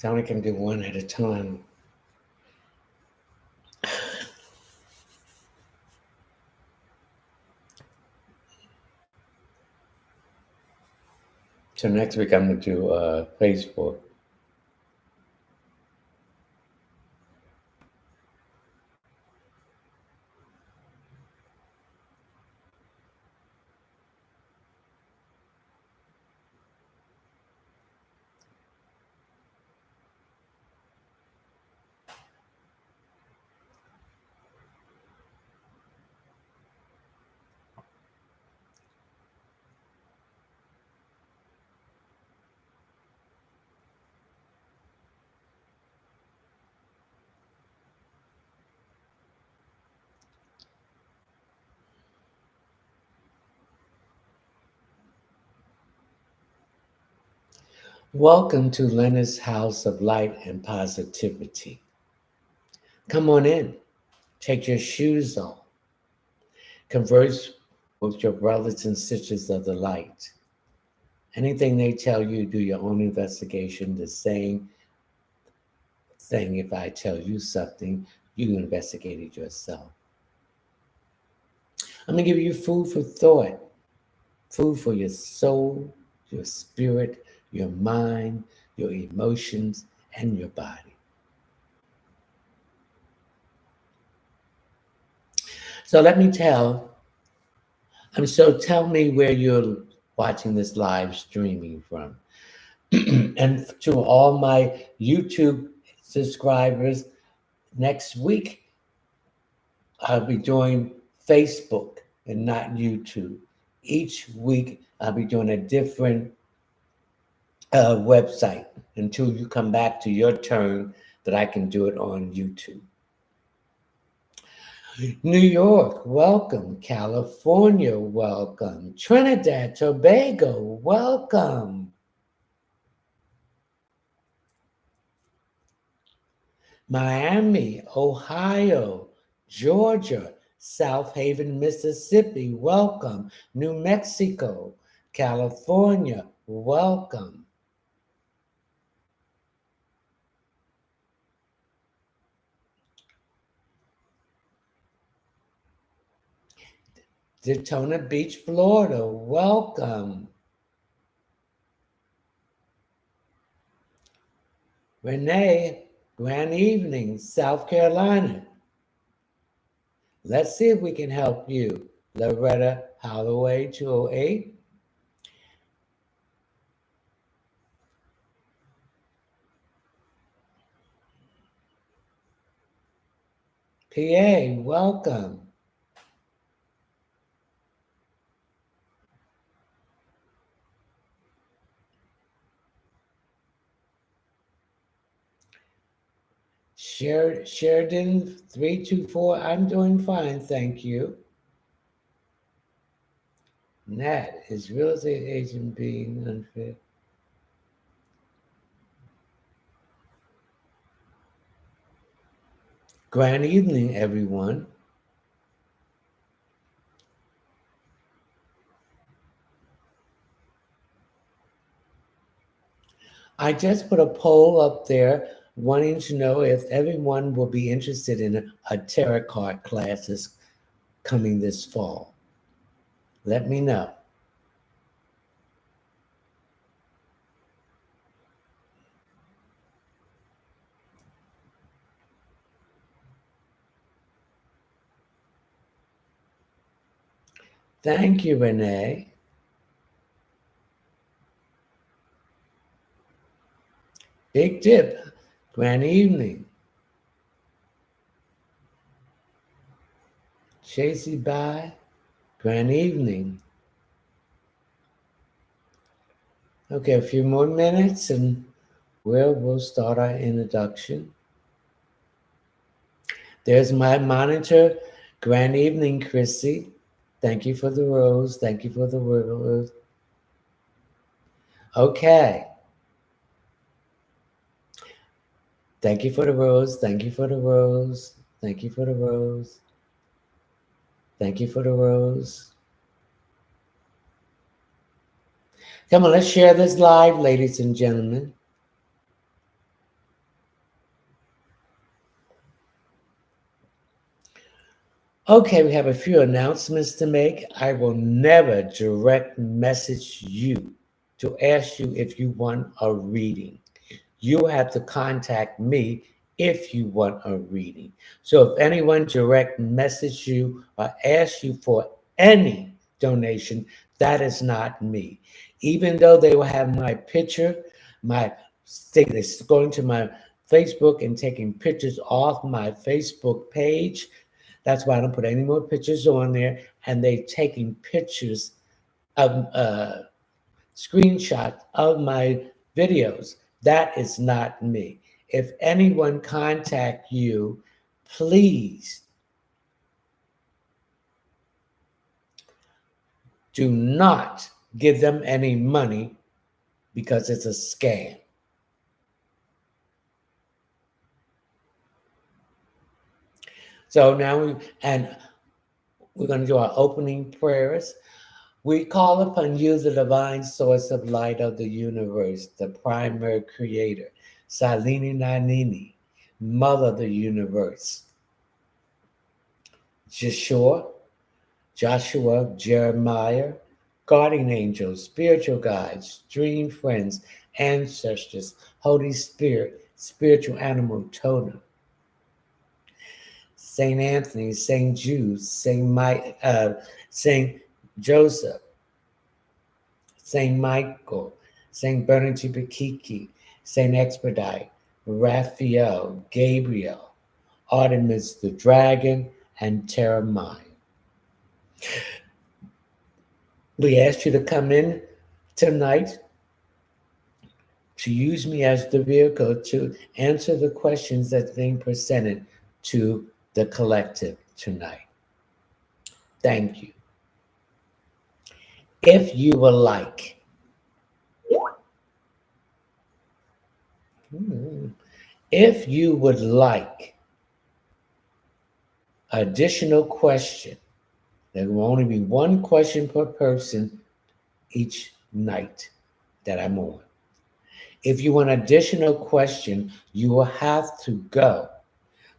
I only can do one at a time. So next week I'm going to do Facebook. Welcome to Leonard's House of Light and Positivity. Come on in. Take your shoes off. Converse with your brothers and sisters of the light. Anything they tell you, do your own investigation. The same thing, if I tell you something, you investigate it yourself. I'm going to give you food for thought, food for your soul, your spirit, your mind, your emotions, and your body. So let me tell me where you're watching this live streaming from. And to all my YouTube subscribers, next week I'll be doing Facebook and not YouTube. Each week I'll be doing a different website until you come back to your turn that I can do it on YouTube. New York, welcome. California, welcome. Trinidad, Tobago, welcome. Miami, Ohio, Georgia, South Haven, Mississippi, welcome. New Mexico, California, welcome. Daytona Beach, Florida, welcome. Renee, grand evening, South Carolina. Let's see if we can help you. Loretta Holloway, 208. PA, welcome. Sheridan 324, I'm doing fine, thank you. Nat, is real estate agent being unfair? Grand evening, everyone. I just put a poll up there wanting to know if everyone will be interested in a tarot card classes coming this fall. Let me know. Thank you, Renee. Big Dip, grand evening. Chasey Bye, grand evening. Okay, a few more minutes and we'll start our introduction. There's my monitor. Grand evening, Chrissy. Thank you for the rose. Thank you for the rose. Okay. Thank you for the rose. Thank you for the rose. Thank you for the rose. Thank you for the rose. Come on, let's share this live, ladies and gentlemen. Okay, we have a few announcements to make. I will never direct message you to ask you if you want a reading. You have to contact me if you want a reading. So if anyone direct message you or asks you for any donation, that is not me. Even though they will have my picture, my they're going to my Facebook and taking pictures off my Facebook page. That's why I don't put any more pictures on there. And they taking pictures of screenshots of my videos. That is not me. If anyone contact you, please do not give them any money because it's a scam. So now we're going to do our opening prayers. We call upon you, the divine source of light of the universe, the primary creator, Salini Nanini, mother of the universe, Joshua, Jeremiah, guardian angels, spiritual guides, dream friends, ancestors, Holy Spirit, spiritual animal totem, Saint Anthony, Saint Jude, Saint Joseph, Saint Michael, Saint Bernard Bakiki, Saint Expedite, Raphael, Gabriel, Artemis the dragon, and Terramine. We ask you to come in tonight to use me as the vehicle to answer the questions that's being presented to the collective tonight. Thank you. If you would like, if you would like additional question, there will only be one question per person each night that I'm on. If you want additional question, you will have to go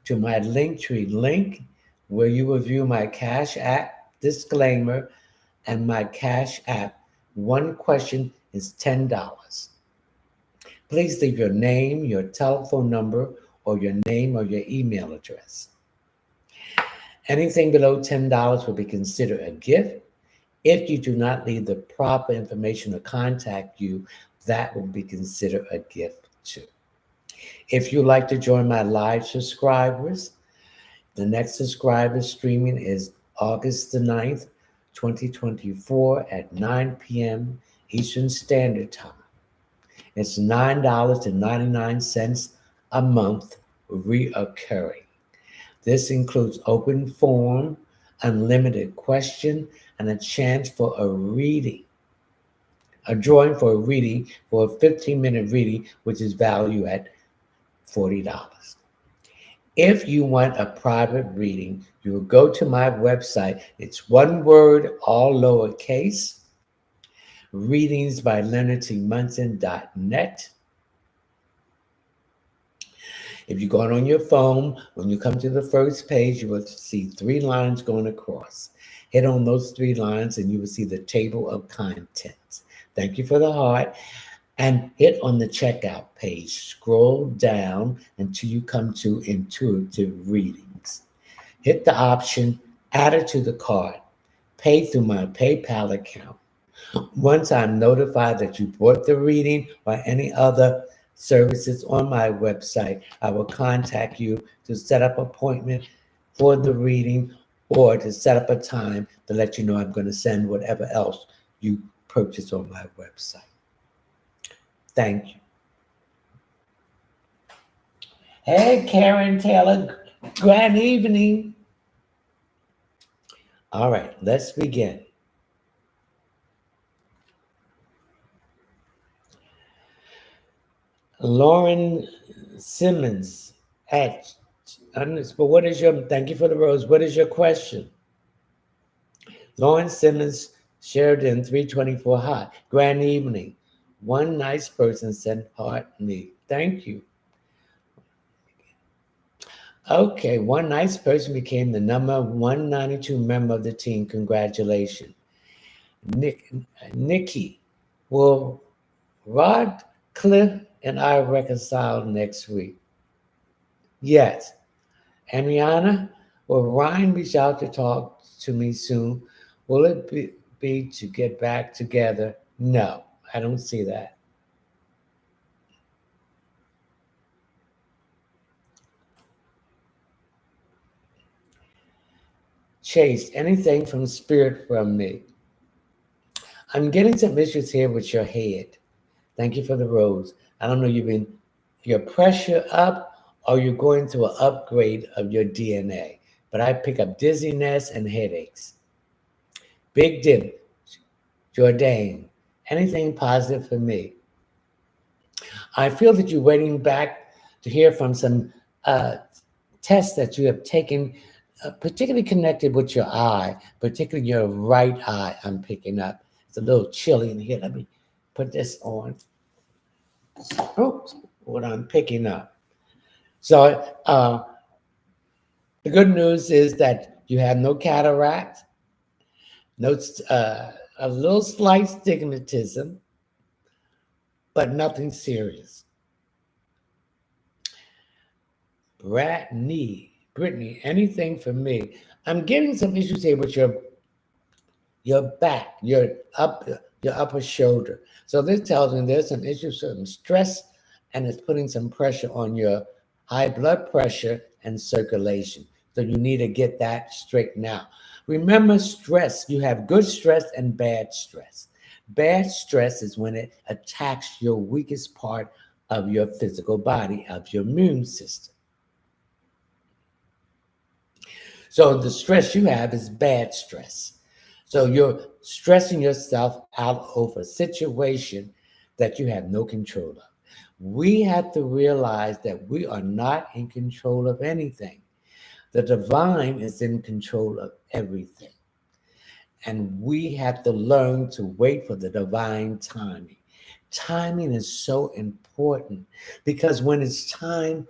to my Linktree link where you will view my Cash App disclaimer and my Cash App. One question is $10. Please leave your name, your telephone number, or your name or your email address. Anything below $10 will be considered a gift. If you do not leave the proper information to contact you, that will be considered a gift too. If you'd like to join my live subscribers, the next subscriber streaming is August the 9th, 2024 at 9 p.m. Eastern Standard Time. It's $9.99 a month reoccurring. This includes open forum, unlimited question, and a chance for a reading. A drawing for a reading for a 15-minute reading, which is valued at $40. If you want a private reading, you will go to my website. It's one word, all lowercase, readingsbyleonardtmunson.net. If you're going on your phone, when you come to the first page, you will see 3 lines going across. Hit on those 3 lines and you will see the table of contents. Thank you for the heart. And hit on the checkout page. Scroll down until you come to intuitive readings. Hit the option, add it to the cart. Pay through my PayPal account. Once I'm notified that you bought the reading or any other services on my website, I will contact you to set up an appointment for the reading or to set up a time to let you know I'm going to send whatever else you purchase on my website. Thank you. Hey, Karen Taylor, good evening. All right, let's begin. Lauren Simmons at, but what is your, thank you for the rose. What is your question? Lauren Simmons, Sheridan, 324 Hot. Grand evening. One nice person sent heart me. Thank you. Okay, one nice person became the number 192 member of the team. Congratulations. Nick, Nikki, will Rod Cliff and I reconcile next week? Yes. And Rihanna, will Ryan reach out to talk to me soon? Will it be to get back together? No, I don't see that. Chase, anything from spirit from me? I'm getting some issues here with your head. Thank you for the rose. I don't know, you've been your pressure up or you're going through an upgrade of your DNA. But I pick up dizziness and headaches. Big Dip, Jordan, anything positive for me? I feel that you're waiting back to hear from some uh, tests that you have taken, particularly connected with your eye, particularly your right eye. I'm picking up. It's a little chilly in here. Let me put this on. Oops, what I'm picking up. So the good news is that you have no cataract, no a little slight stigmatism, but nothing serious. Brittany, anything for me? I'm getting some issues here with your back, up, your upper shoulder. So this tells me there's some issues, some stress, and it's putting some pressure on your high blood pressure and circulation. So you need to get that straightened out. Remember, stress. You have good stress and bad stress. Bad stress is when it attacks your weakest part of your physical body, of your immune system. So the stress you have is bad stress. So you're stressing yourself out over a situation that you have no control of. We have to realize that we are not in control of anything. The divine is in control of everything. And we have to learn to wait for the divine timing. Timing is so important because when it's time,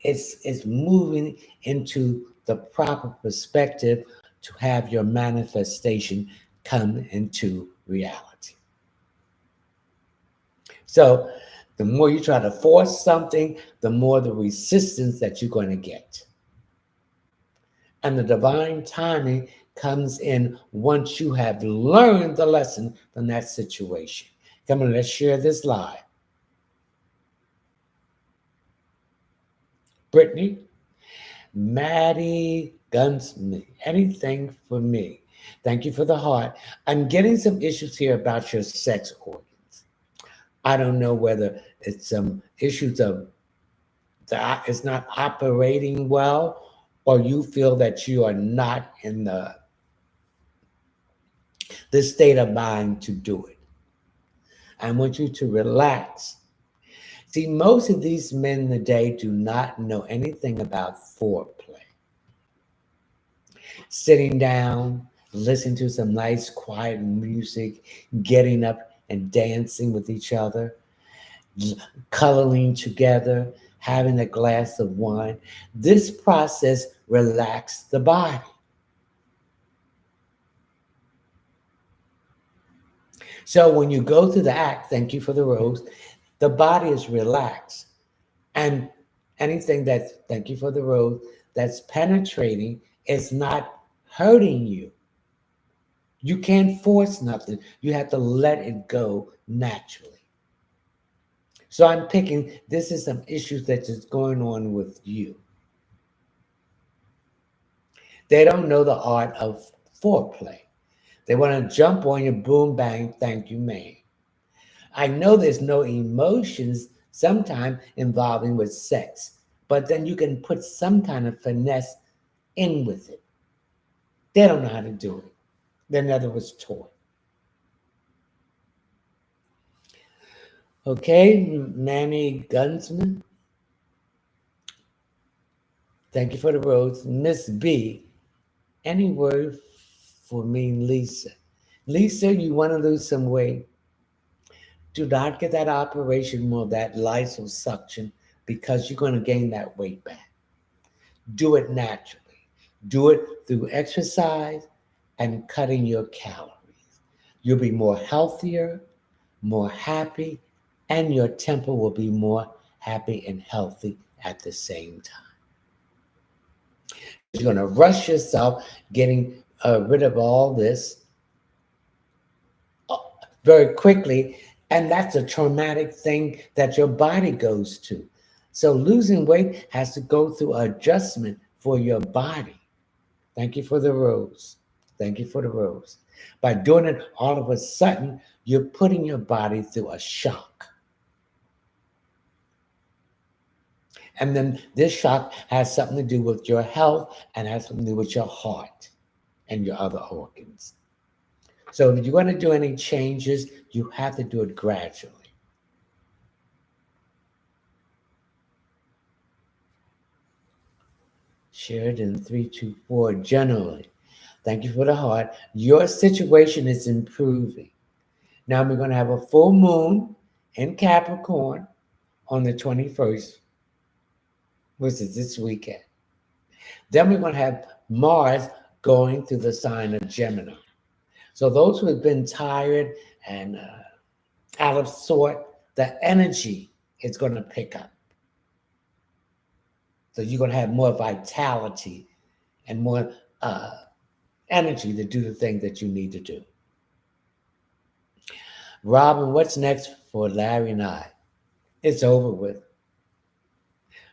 it's moving into the proper perspective to have your manifestation come into reality. So the more you try to force something, the more the resistance that you're going to get. And the divine timing comes in once you have learned the lesson from that situation. Come on, let's share this live. Brittany, Maddie Gunsman, anything for me. Thank you for the heart. I'm getting some issues here about your sex organs. I don't know whether it's some issues of that it's not operating well, or you feel that you are not in the state of mind to do it. I want you to relax. See, most of these men today do not know anything about foreplay. Sitting down, listening to some nice quiet music, getting up and dancing with each other, coloring together, having a glass of wine. This process relaxes the body. So when you go through the act, thank you for the rose, the body is relaxed. And anything that's, thank you for the rose, that's penetrating is not hurting you. You can't force nothing. You have to let it go naturally. So I'm picking, this is some issues that is going on with you. They don't know the art of foreplay. They want to jump on your boom, bang, thank you, man. I know there's no emotions sometimes involving with sex, but then you can put some kind of finesse in with it. They don't know how to do it. They never was taught. Okay, Manny Gunsman, thank you for the rose. Miss B, any word for me, Lisa? Lisa, you want to lose some weight? Do not get that operation more, that liposuction, because you're going to gain that weight back. Do it naturally. Do it through exercise and cutting your calories. You'll be more healthier, more happy, and your temper will be more happy and healthy at the same time. You're going to rush yourself getting rid of all this uh, very quickly, and that's a traumatic thing that your body goes to. So losing weight has to go through adjustment for your body. Thank you for the rose. Thank you for the rose. By doing it all of a sudden, you're putting your body through a shock. And then this shock has something to do with your health and has something to do with your heart and your other organs. So if you're going to do any changes, you have to do it gradually. Sheridan 324, generally. Thank you for the heart. Your situation is improving. Now we're going to have a full moon in Capricorn on the 21st, which is this weekend. Then we're going to have Mars going through the sign of Gemini. So those who have been tired and out of sort, the energy is going to pick up. So you're going to have more vitality and more energy to do the thing that you need to do. Robin, what's next for Larry and I? It's over with.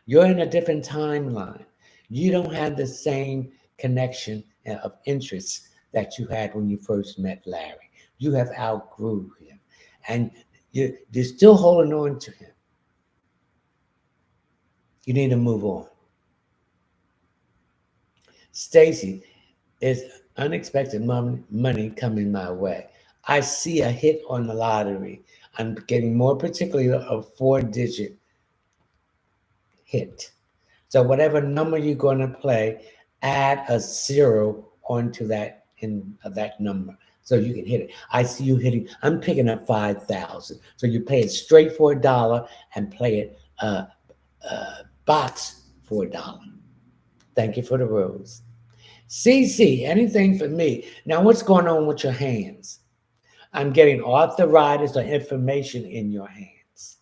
You're in a different timeline. You don't have the same connection of interests that you had when you first met Larry. You have outgrew him, and you're still holding on to him. You need to move on. Stacy, is unexpected money coming my way. I see a hit on the lottery. I'm getting more particularly a 4-digit hit. So whatever number you're going to play, add a 0 onto that that number so you can hit it. I see you hitting. I'm picking up 5,000. So you pay it straight for $1 and play it box for $1. Thank you for the rose. CC, anything for me. Now, what's going on with your hands? I'm getting arthritis or inflammation in your hands.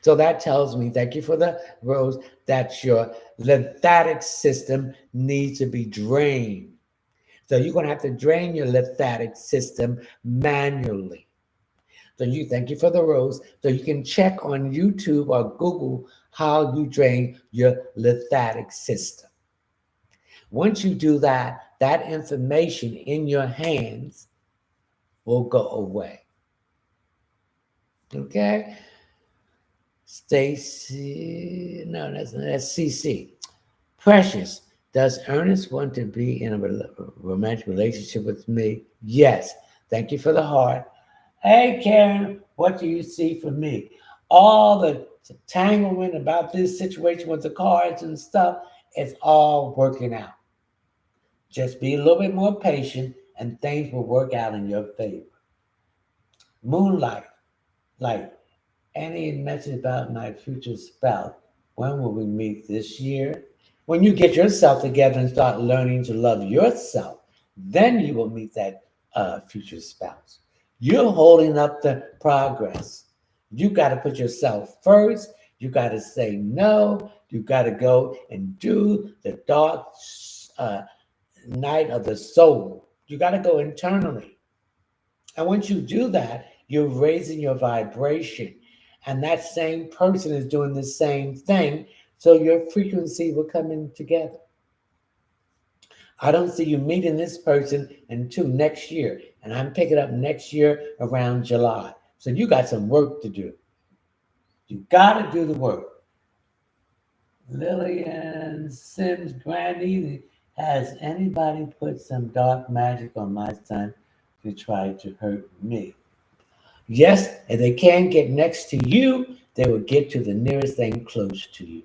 So that tells me, thank you for the rose, that your lymphatic system needs to be drained. So you're going to have to drain your lymphatic system manually. So thank you for the rose. So you can check on YouTube or Google how you drain your lymphatic system. Once you do that, that inflammation in your hands will go away. Okay? Stacy, no, that's CC. Precious, does Ernest want to be in a romantic relationship with me? Yes. Thank you for the heart. Hey, Karen, what do you see for me? All the tangling about this situation with the cards and stuff, it's all working out. Just be a little bit more patient and things will work out in your favor. Moonlight, like any message about my future spouse. When will we meet this year? When you get yourself together and start learning to love yourself, then you will meet that future spouse. You're holding up the progress. You got to put yourself first. You got to say no. You got to go and do the dark night of the soul. You got to go internally. And once you do that, you're raising your vibration. And that same person is doing the same thing. So your frequency will come in together. I don't see you meeting this person until next year. And I'm picking up next year around July. So you got some work to do. You got to do the work. Lillian Sims Grandy, has anybody put some dark magic on my son to try to hurt me? Yes, if they can't get next to you, they will get to the nearest thing close to you.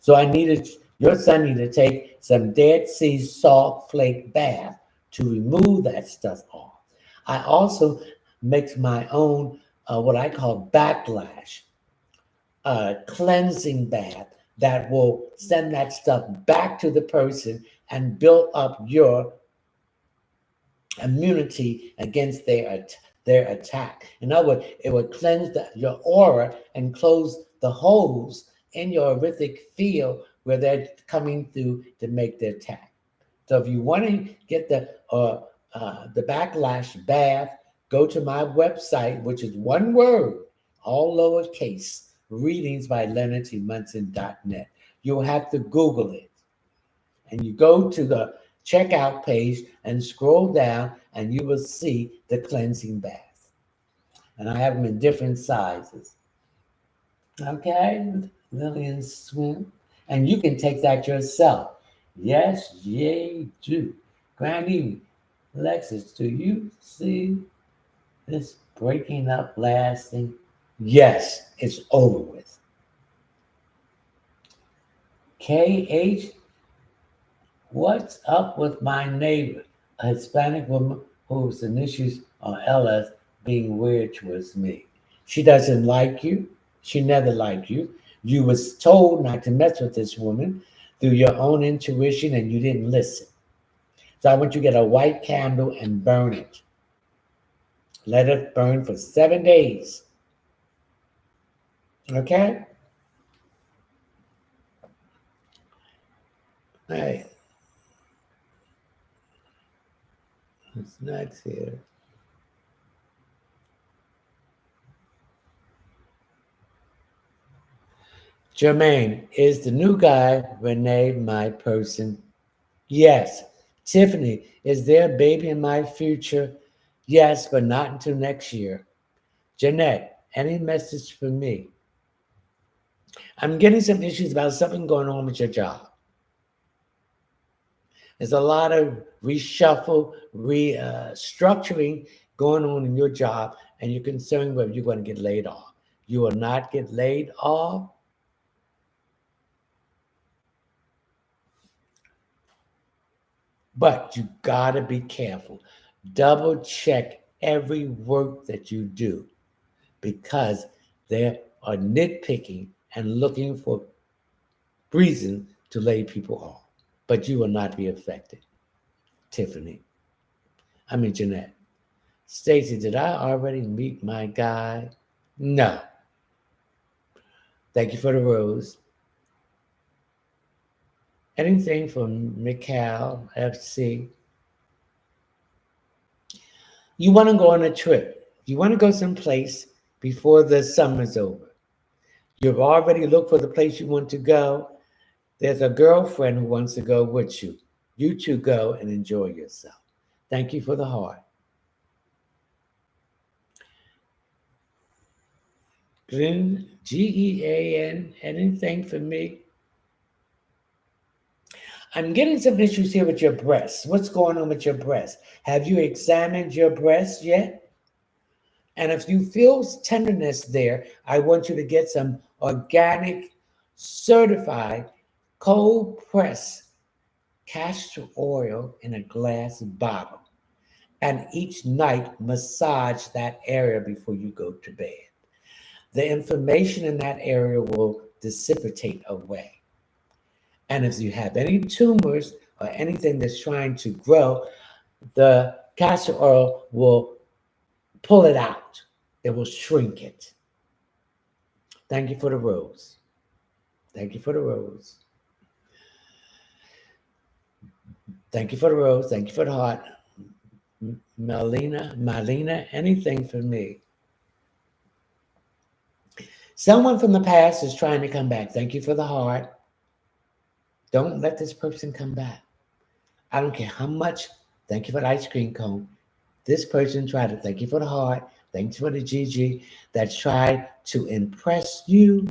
So your son needed to take some Dead Sea salt flake bath to remove that stuff off. I also mix my own, what I call backlash. a cleansing bath that will send that stuff back to the person and build up your immunity against their attack. In other words, it would cleanse your aura and close the holes in your aurific field where they're coming through to make their attack. So if you want to get the backlash bath, go to my website, which is one word, all lowercase, readings by LeonardTMunson.net. You'll have to Google it. And you go to the checkout page and scroll down, and you will see the cleansing bath. And I have them in different sizes. Okay, Lillian Swim. And you can take that yourself. Yes, yay, do. Grand evening. Lexus, do you see this breaking up lasting? Yes, it's over with. KH, what's up with my neighbor, a Hispanic woman who's an issues on LS being weird towards me? She doesn't like you. She never liked you. You was told not to mess with this woman through your own intuition, and you didn't listen. So I want you to get a white candle and burn it. Let it burn for 7 days. Okay? All right. What's next here? Jermaine, is the new guy Renee my person? Yes. Tiffany, is there a baby in my future? Yes, but not until next year. Jeanette, any message for me? I'm getting some issues about something going on with your job. There's a lot of reshuffle, restructuring going on in your job, and you're concerned whether you're going to get laid off. You will not get laid off. But you got to be careful. Double check every work that you do because they are nitpicking and looking for reason to lay people off. But you will not be affected. Tiffany. Jeanette. Stacy, did I already meet my guy? No. Thank you for the rose. Anything from Mikhail FC? You want to go on a trip. You want to go someplace before the summer's over. You've already looked for the place you want to go. There's a girlfriend who wants to go with you. You two go and enjoy yourself. Thank you for the heart. Glenn, Gean, anything for me? I'm getting some issues here with your breasts. What's going on with your breasts? Have you examined your breasts yet? And if you feel tenderness there, I want you to get some organic, certified, cold pressed castor oil in a glass bottle. And each night, massage that area before you go to bed. The inflammation in that area will dissipate away. And if you have any tumors or anything that's trying to grow, the castor oil will pull it out. It will shrink it. Thank you for the rose. Thank you for the rose. Thank you for the rose. Thank you for the heart. Malina, anything for me? Someone from the past is trying to come back. Thank you for the heart. Don't let this person come back. I don't care how much. Thank you for the ice cream cone. This person tried to, thank you for the heart. Thanks for the GG that tried to impress you.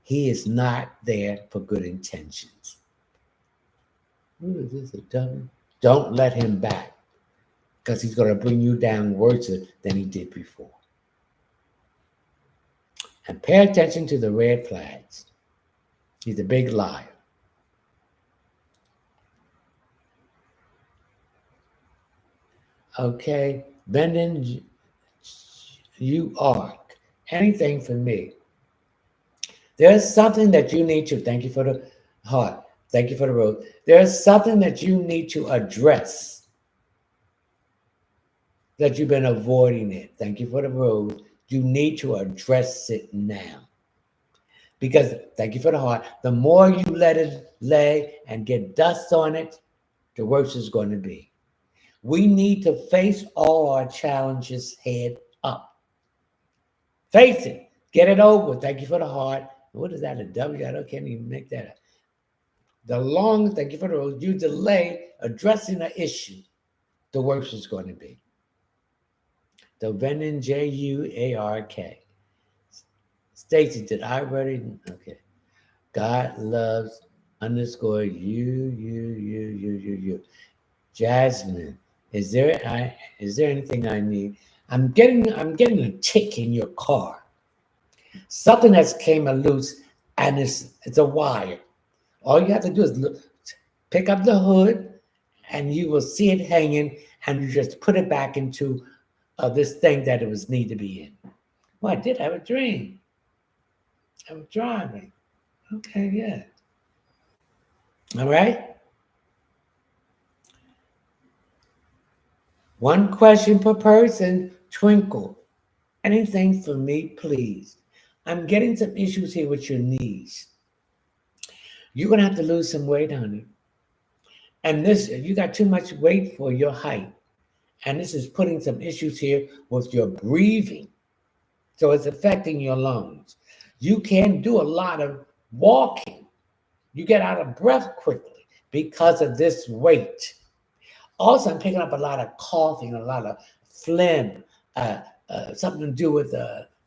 He is not there for good intentions. Who is this, a dummy? Don't let him back because he's going to bring you down worse than he did before. And pay attention to the red flags. He's a big liar. Okay, Bendon, you are anything for me. There's something that you need to, thank you for the heart, thank you for the rose. There's something that you need to address that you've been avoiding it. Thank you for the rose. You need to address it now. Because, thank you for the heart, the more you let it lay and get dust on it, the worse it's going to be. We need to face all our challenges head up. Face it. Get it over. Thank you for the heart. What is that? A W? I can't even make that up. The longer, thank you for the rose, you delay addressing the issue, the worse it's going to be. The Venin J-U-A-R-K. Stacy, did I already? Okay. God loves _ you. Jasmine, is there anything I need? I'm getting a tick in your car. Something that's came loose, and it's a wire. All you have to do is pick up the hood, and you will see it hanging, and you just put it back into this thing that it was need to be in. Well, I did have a dream. I was driving. Okay, yeah. All right. One question per person. Twinkle. Anything for me, please. I'm getting some issues here with your knees. You're going to have to lose some weight, honey. And you got too much weight for your height. And this is putting some issues here with your breathing. So it's affecting your lungs. You can't do a lot of walking. You get out of breath quickly because of this weight. Also, I'm picking up a lot of coughing, a lot of phlegm, something to do with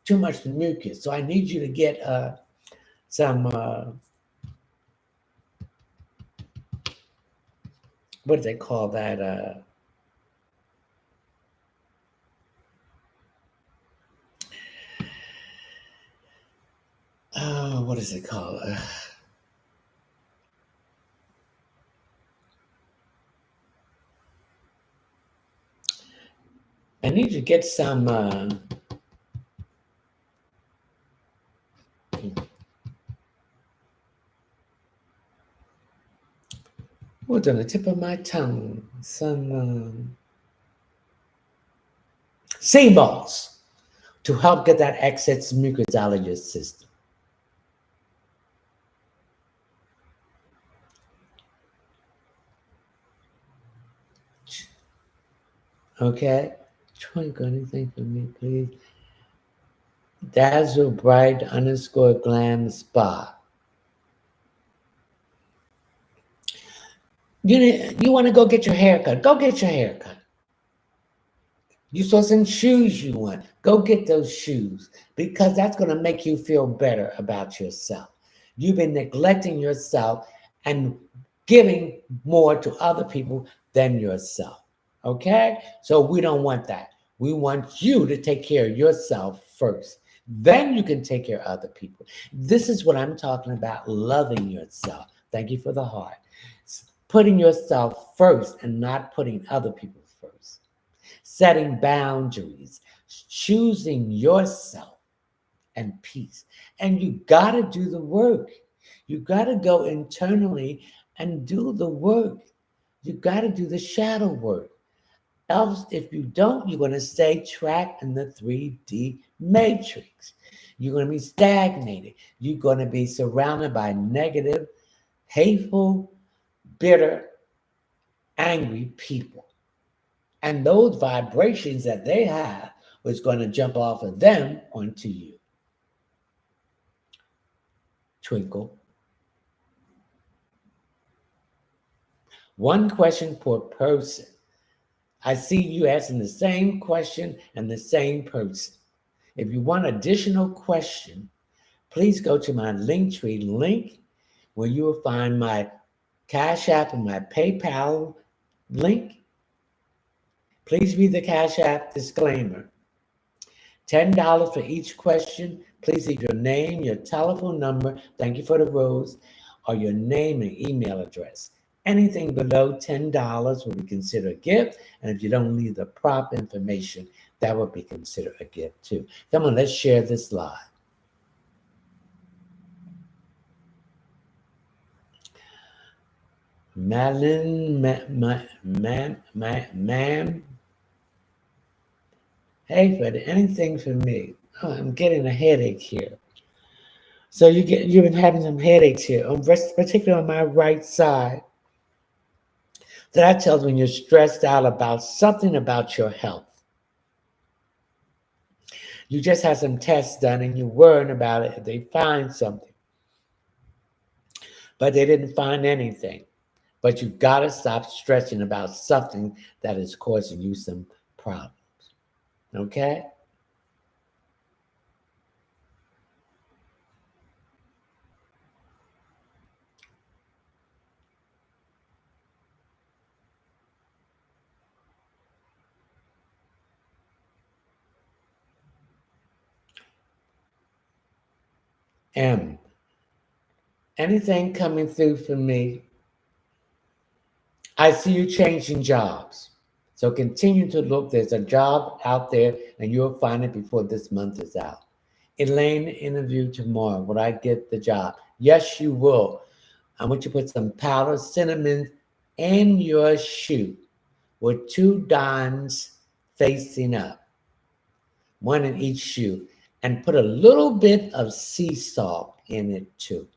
too much mucus. So I need you to get some, what do they call that? What is it called? I need to get some. What's on the tip of my tongue? Some sea balls to help get that excess mucus out of your system. Okay? Twinkle, anything for me, please? Dazzle Bright _ Glam Spa. You want to go get your hair cut? Go get your hair cut. You saw some shoes you want. Go get those shoes because that's going to make you feel better about yourself. You've been neglecting yourself and giving more to other people than yourself. Okay? So we don't want that. We want you to take care of yourself first. Then you can take care of other people. This is what I'm talking about, loving yourself. Thank you for the heart. Putting yourself first and not putting other people first. Setting boundaries, choosing yourself and peace. And you got to do the work. You got to go internally and do the work. You got to do the shadow work. Else, if you don't, you're going to stay trapped in the 3D matrix. You're going to be stagnated. You're going to be surrounded by negative, hateful, bitter, angry people. And those vibrations that they have was going to jump off of them onto you. Twinkle. One question per person. I see you asking the same question and the same person. If you want additional question, please go to my Linktree link where you will find my Cash App and my PayPal link. Please read the Cash App disclaimer. $10 for each question. Please leave your name, your telephone number, thank you for the rose, or your name and email address. Anything below $10 will be considered a gift. And if you don't leave the proper information, that will be considered a gift too. Come on, let's share this live. Madeline, ma'am. Hey, Fred, anything for me? Oh, I'm getting a headache here. So you've been having some headaches here, particularly on my right side. So that tells me you're stressed out about something about your health. You just had some tests done and you're worrying about it if they find something. But they didn't find anything. But you got to stop stressing about something that is causing you some problems. Okay? M. Anything coming through for me? I see you changing jobs. So continue to look. There's a job out there and you'll find it before this month is out. Elaine, interview tomorrow. Would I get the job? Yes, you will. I want you to put some powdered cinnamon in your shoe with 2 dimes facing up, one in each shoe, and put a little bit of sea salt in it too.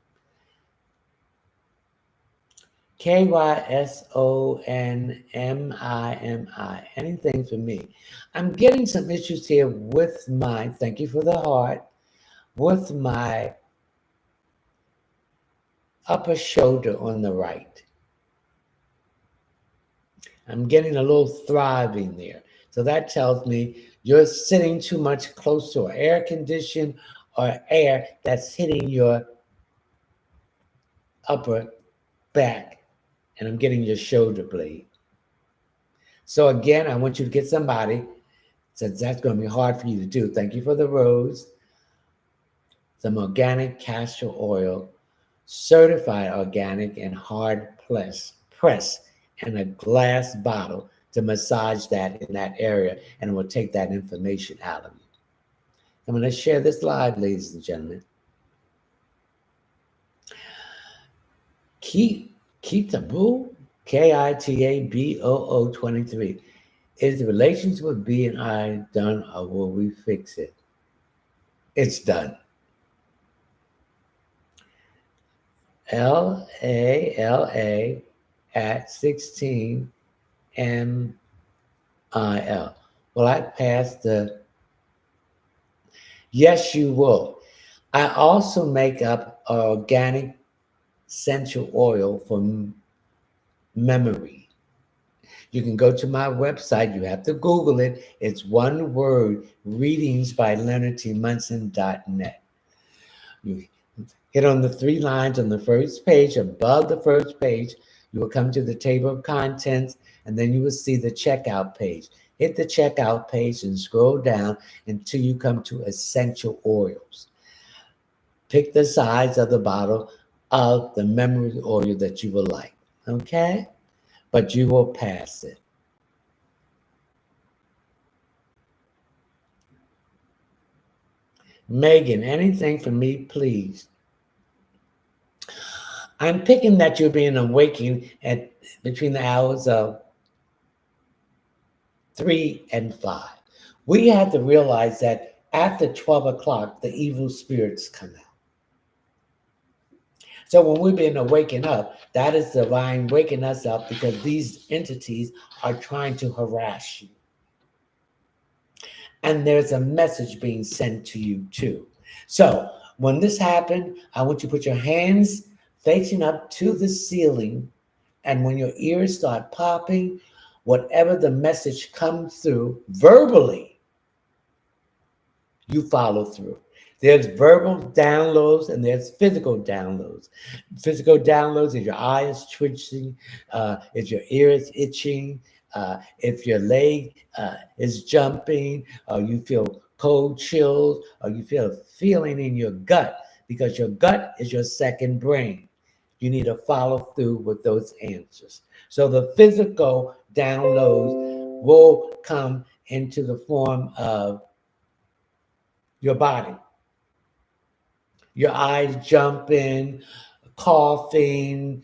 KYSONMIMI. Anything for me. I'm getting some issues here with my, thank you for the heart, with my upper shoulder on the right. I'm getting a little thriving there. So that tells me you're sitting too much close to air condition or air that's hitting your upper back. And I'm getting your shoulder blade. So again, I want you to get somebody, since that's going to be hard for you to do. Thank you for the rose. Some organic castor oil, certified organic and hard press in a glass bottle to massage that in that area, and it will take that information out of you. I'm going to share this live, ladies and gentlemen. Kitaboo, KITABOO 23. Is the relations with B and I done, or will we fix it? It's done. LALA at 16 MIL. Will I pass the? Yes, you will. I also make up organic essential oil for memory. You can go to my website. You have to Google it. It's one word, readingsbyleonardtmunson.net. You hit on the 3 lines on the first page. Above the first page, you will come to the table of contents, and then you will see the checkout page. Hit the checkout page and scroll down until you come to essential oils. Pick the size of the bottle of the memory oil that you would like, okay? But you will pass it. Megan, anything for me, please? I'm picking that you're being awakened at between the hours of 3 and 5. We have to realize that after 12 o'clock, the evil spirits come out. So when we're being awakened up, that is divine waking us up because these entities are trying to harass you. And there's a message being sent to you too. So when this happened, I want you to put your hands facing up to the ceiling. And when your ears start popping, whatever the message comes through verbally, you follow through. There's verbal downloads and there's physical downloads. Physical downloads is your eyes twitching, if your ear is itching, if your leg is jumping, or you feel cold chills, or you feel a feeling in your gut, because your gut is your second brain. You need to follow through with those answers. So the physical downloads will come into the form of your body. Your eyes jumping, coughing,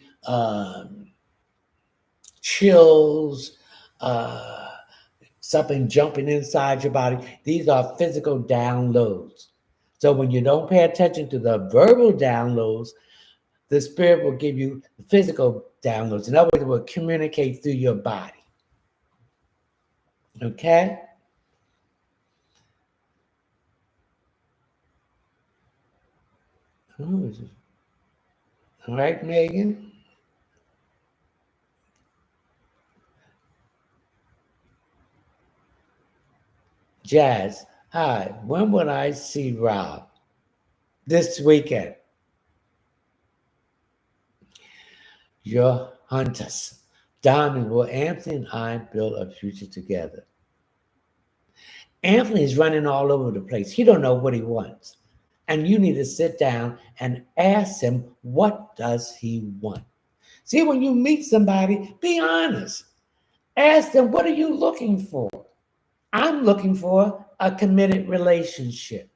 chills, something jumping inside your body. These are physical downloads. So when you don't pay attention to the verbal downloads, the spirit will give you physical downloads. In other words, it will communicate through your body. Okay? All right, Megan? Jazz, hi, when will I see Rob? This weekend. Your hunters. Diamond, will Anthony and I build a future together? Anthony's running all over the place. He don't know what he wants. And you need to sit down and ask him, what does he want? See, when you meet somebody, be honest. Ask them, what are you looking for? I'm looking for a committed relationship.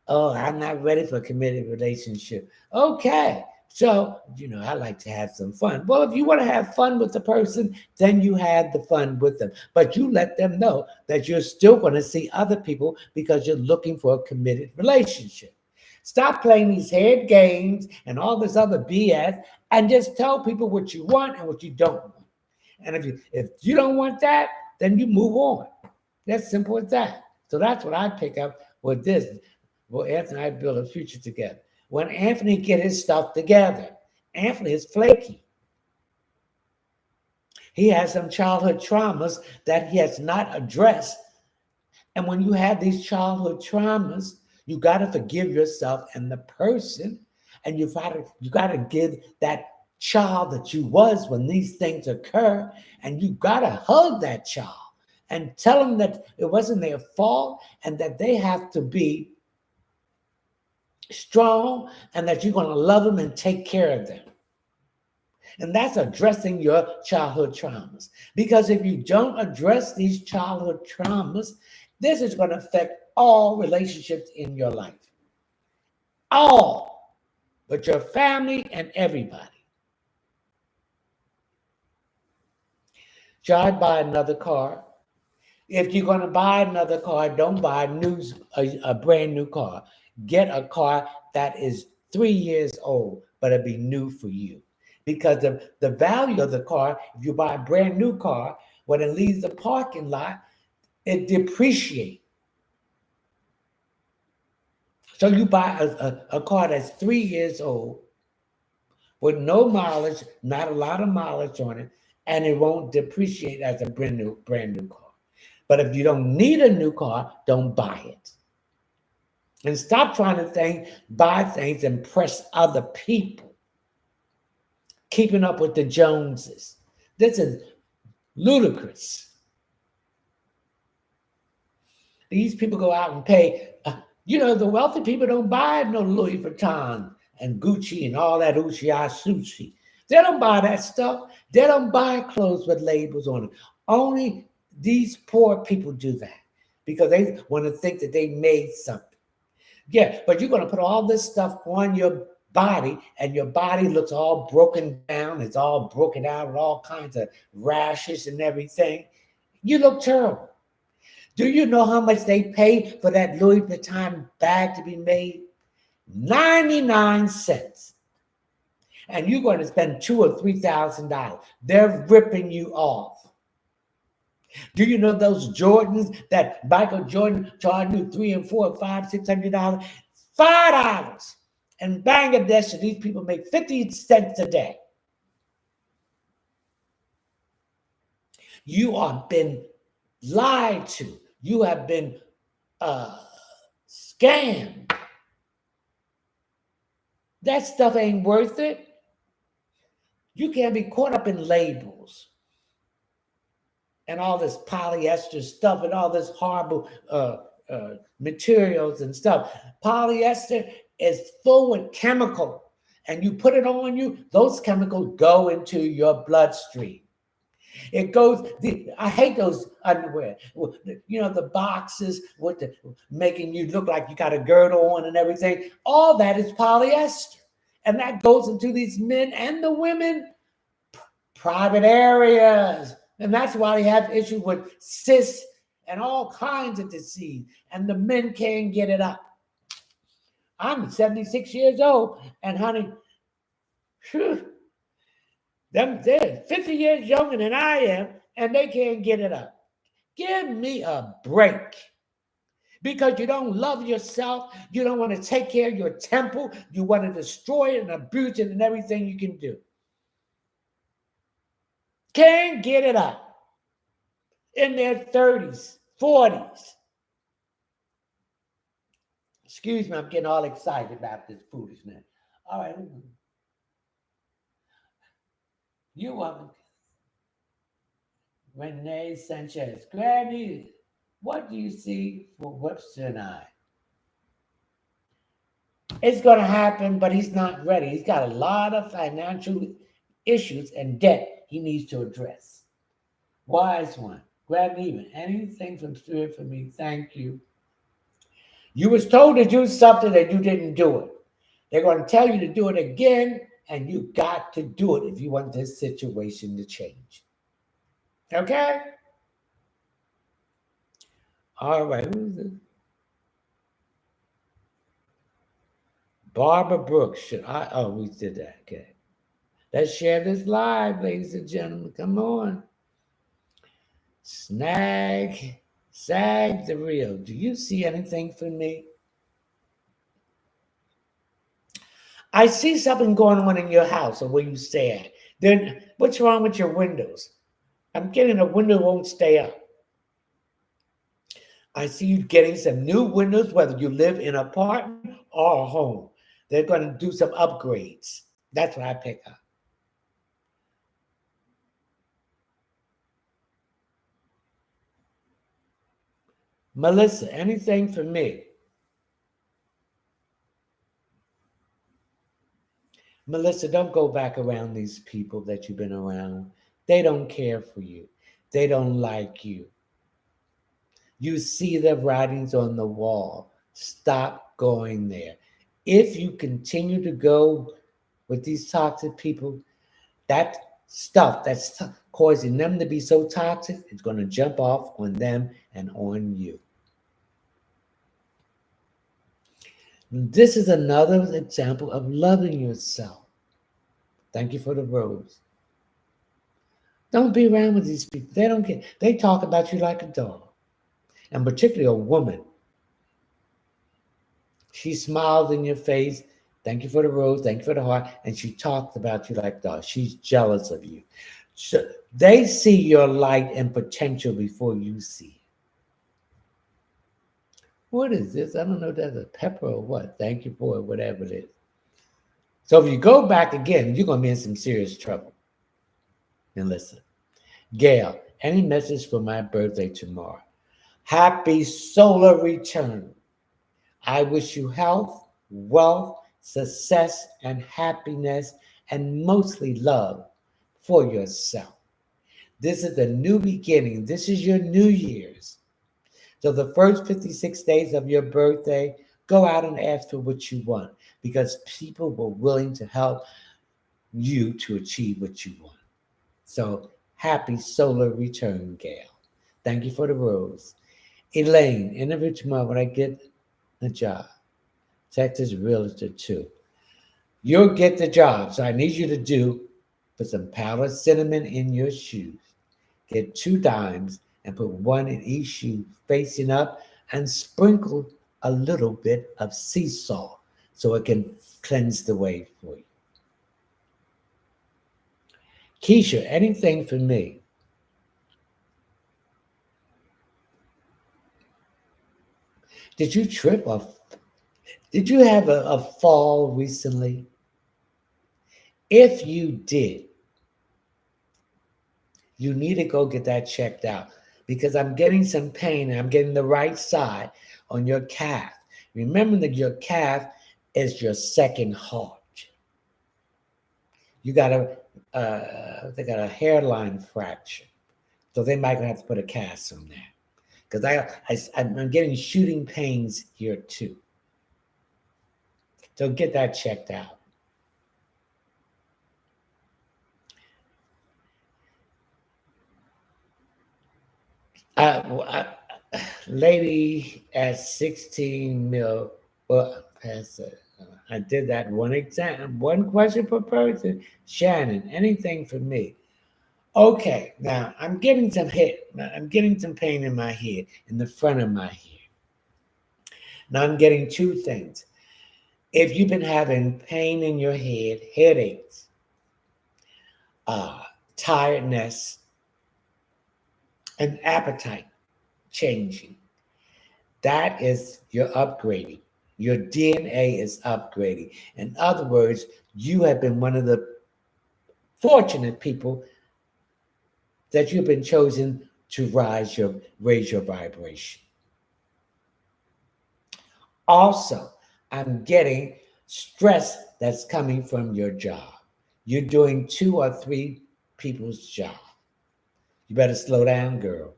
Oh, I'm not ready for a committed relationship. Okay. So, I like to have some fun. Well, if you want to have fun with the person, then you have the fun with them. But you let them know that you're still going to see other people because you're looking for a committed relationship. Stop playing these head games and all this other BS and just tell people what you want and what you don't want. And if you don't want that, then you move on. That's simple as that. So that's what I pick up with this. Well, Anthony and I build a future together. When Anthony get his stuff together, Anthony is flaky. He has some childhood traumas that he has not addressed. And when you have these childhood traumas, you got to forgive yourself and the person, and you got to give that child that you was when these things occur, and you got to hug that child and tell them that it wasn't their fault and that they have to be strong and that you're going to love them and take care of them. And that's addressing your childhood traumas. Because if you don't address these childhood traumas, this is going to affect all relationships in your life. All. But your family and everybody. Should I buy another car? If you're going to buy another car, don't buy a brand new car. Get a car that is 3 years old, but it'll be new for you. Because the value of the car, if you buy a brand new car, when it leaves the parking lot, it depreciates. So you buy a car that's 3 years old with no mileage, not a lot of mileage on it, and it won't depreciate as a brand new car. But if you don't need a new car, don't buy it. And stop trying to buy things, impress other people. Keeping up with the Joneses. This is ludicrous. These people go out and pay. The wealthy people don't buy no Louis Vuitton and Gucci and all that Sushi. They don't buy that stuff. They don't buy clothes with labels on it. Only these poor people do that because they want to think that they made something. Yeah, but you're going to put all this stuff on your body and your body looks all broken down. It's all broken out with all kinds of rashes and everything. You look terrible. Do you know how much they pay for that Louis Vuitton bag to be made? 99 cents. And you're going to spend $2,000 or $3,000. They're ripping you off. Do you know those Jordans that Michael Jordan charged you $300, $400, $500, $600? $5. In Bangladesh, these people make 50 cents a day. You have been lied to. You have been scammed. That stuff ain't worth it. You can't be caught up in labels and all this polyester stuff and all this horrible materials and stuff. Polyester is full with chemical, and you put it on you, those chemicals go into your bloodstream. It goes, I hate those underwear. The boxes with making you look like you got a girdle on and everything. All that is polyester. And that goes into these men and the women private areas. And that's why they have issues with cysts and all kinds of disease. And the men can't get it up. I'm 76 years old, and honey, whew, they're 50 years younger than I am, and they can't get it up. Give me a break. Because you don't love yourself, you don't want to take care of your temple, you want to destroy it and abuse it and everything you can do. Can't get it up in their 30s, 40s. Excuse me, I'm getting all excited about this foolishness. All right. You woman, Renee Sanchez. Granny, what do you see for Webster and I? It's going to happen, but he's not ready. He's got a lot of financial issues and debt he needs to address. Wise one. Grab even anything from Spirit for me. Thank you. You was told to do something and you didn't do it. They're going to tell you to do it again, and you got to do it if you want this situation to change. Okay? All right. Who's this? Barbara Brooks. Should I? Oh, we did that. Okay. Let's share this live, ladies and gentlemen. Come on. Sag the Rio. Do you see anything for me? I see something going on in your house or where you stay at. Then what's wrong with your windows? I'm getting a window won't stay up. I see you getting some new windows, whether you live in an apartment or a home. They're going to do some upgrades. That's what I pick up. Melissa, anything for me? Melissa, don't go back around these people that you've been around. They don't care for you. They don't like you. You see the writings on the wall. Stop going there. If you continue to go with these toxic people, that stuff that's causing them to be so toxic is going to jump off on them and on you. This is another example of loving yourself. Thank you for the rose. Don't be around with these people. They don't care. They talk about you like a dog, and particularly a woman. She smiled in your face. Thank you for the rose. Thank you for the heart. And she talked about you like a dog. She's jealous of you. So they see your light and potential before you see it. What is this? I don't know if that's a pepper or what. Thank you for it, whatever it is. So if you go back again, you're going to be in some serious trouble. And listen, Gail, any message for my birthday tomorrow? Happy solar return. I wish you health, wealth, success, and happiness, and mostly love for yourself. This is a new beginning. This is your New Year's. So the first 56 days of your birthday, go out and ask for what you want, because people were willing to help you to achieve what you want. So happy solar return, Gail. Thank you for the rose. Elaine, interview tomorrow when I get the job. Texas Realtor 2. You'll get the job. So I need you to put some powdered cinnamon in your shoes. Get 2 dimes and put 1 in each shoe facing up, and sprinkle a little bit of sea salt so it can cleanse the way for you. Keisha, anything for me? Did you trip or did you have a fall recently? If you did, you need to go get that checked out, because I'm getting some pain and I'm getting the right side on your calf. Remember that your calf is your second heart. You got they got a hairline fracture. So they might have to put a cast on that. Because I'm getting shooting pains here too. So get that checked out. Lady at 16 mil. Well, I did that one exam, one question per person. Shannon, anything for me? Okay, now I'm getting some hit. I'm getting some pain in my head, in the front of my head. Now I'm getting two things. If you've been having pain in your head, headaches, uh, tiredness, and appetite changing, that is your upgrading. Your DNA is upgrading. In other words, you have been one of the fortunate people that you've been chosen to raise your vibration. Also, I'm getting stress that's coming from your job. You're doing two or three people's job. You better slow down, girl,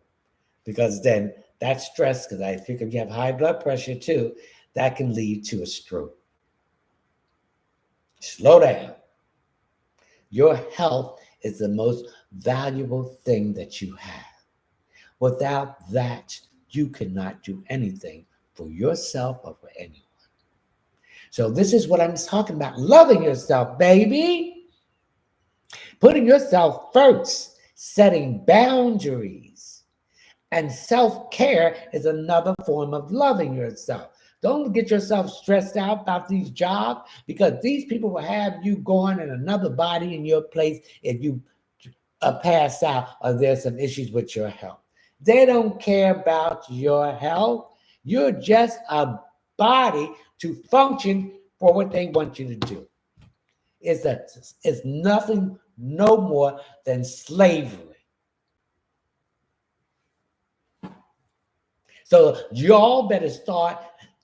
because then that stress, because I think if you have high blood pressure too, that can lead to a stroke. Slow down. Your health is the most valuable thing that you have. Without that, you cannot do anything for yourself or for anyone. So this is what I'm talking about. Loving yourself, baby. Putting yourself first, setting boundaries. And self-care is another form of loving yourself. Don't get yourself stressed out about these jobs because these people will have you going in another body in your place if you pass out or there's some issues with your health. They don't care about your health. You're just a body to function for what they want you to do. It's nothing no more than slavery. So y'all better start,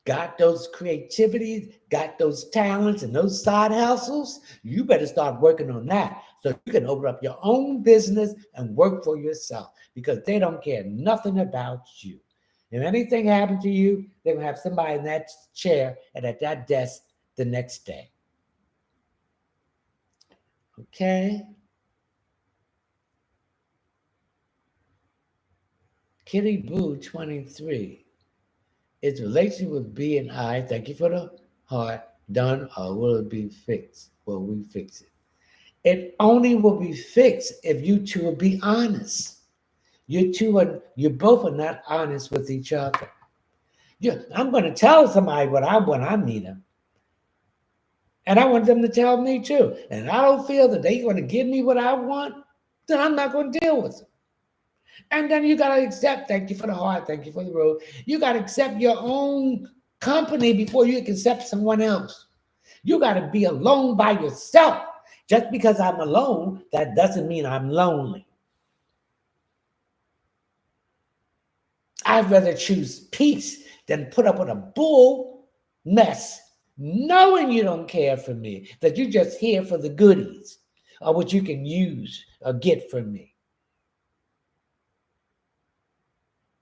got those creativities, got those talents and those side hustles. You better start working on that so you can open up your own business and work for yourself because they don't care nothing about you. If anything happened to you, they're going to have somebody in that chair and at that desk the next day. Okay? Kitty Boo 23. Is relationship with B and I, thank you for the heart, done or will it be fixed? Will we fix it? It only will be fixed if you two will be honest. You both are not honest with each other. I'm going to tell somebody what I want. I meet them. And I want them to tell me too. And I don't feel that they're going to give me what I want, then I'm not going to deal with them. And then you got to accept, thank you for the heart, thank you for the road. You got to accept your own company before you can accept someone else. You got to be alone by yourself. Just because I'm alone, that doesn't mean I'm lonely. I'd rather choose peace than put up with a bull mess, knowing you don't care for me, that you're just here for the goodies or what you can use or get from me.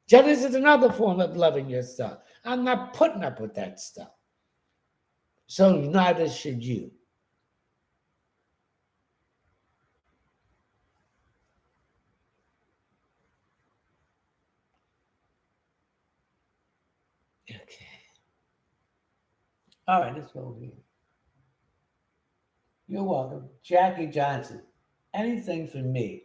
So this is another form of loving yourself. I'm not putting up with that stuff. So neither should you. Okay. All right, let's go over here. You're welcome. Jackie Johnson. Anything for me.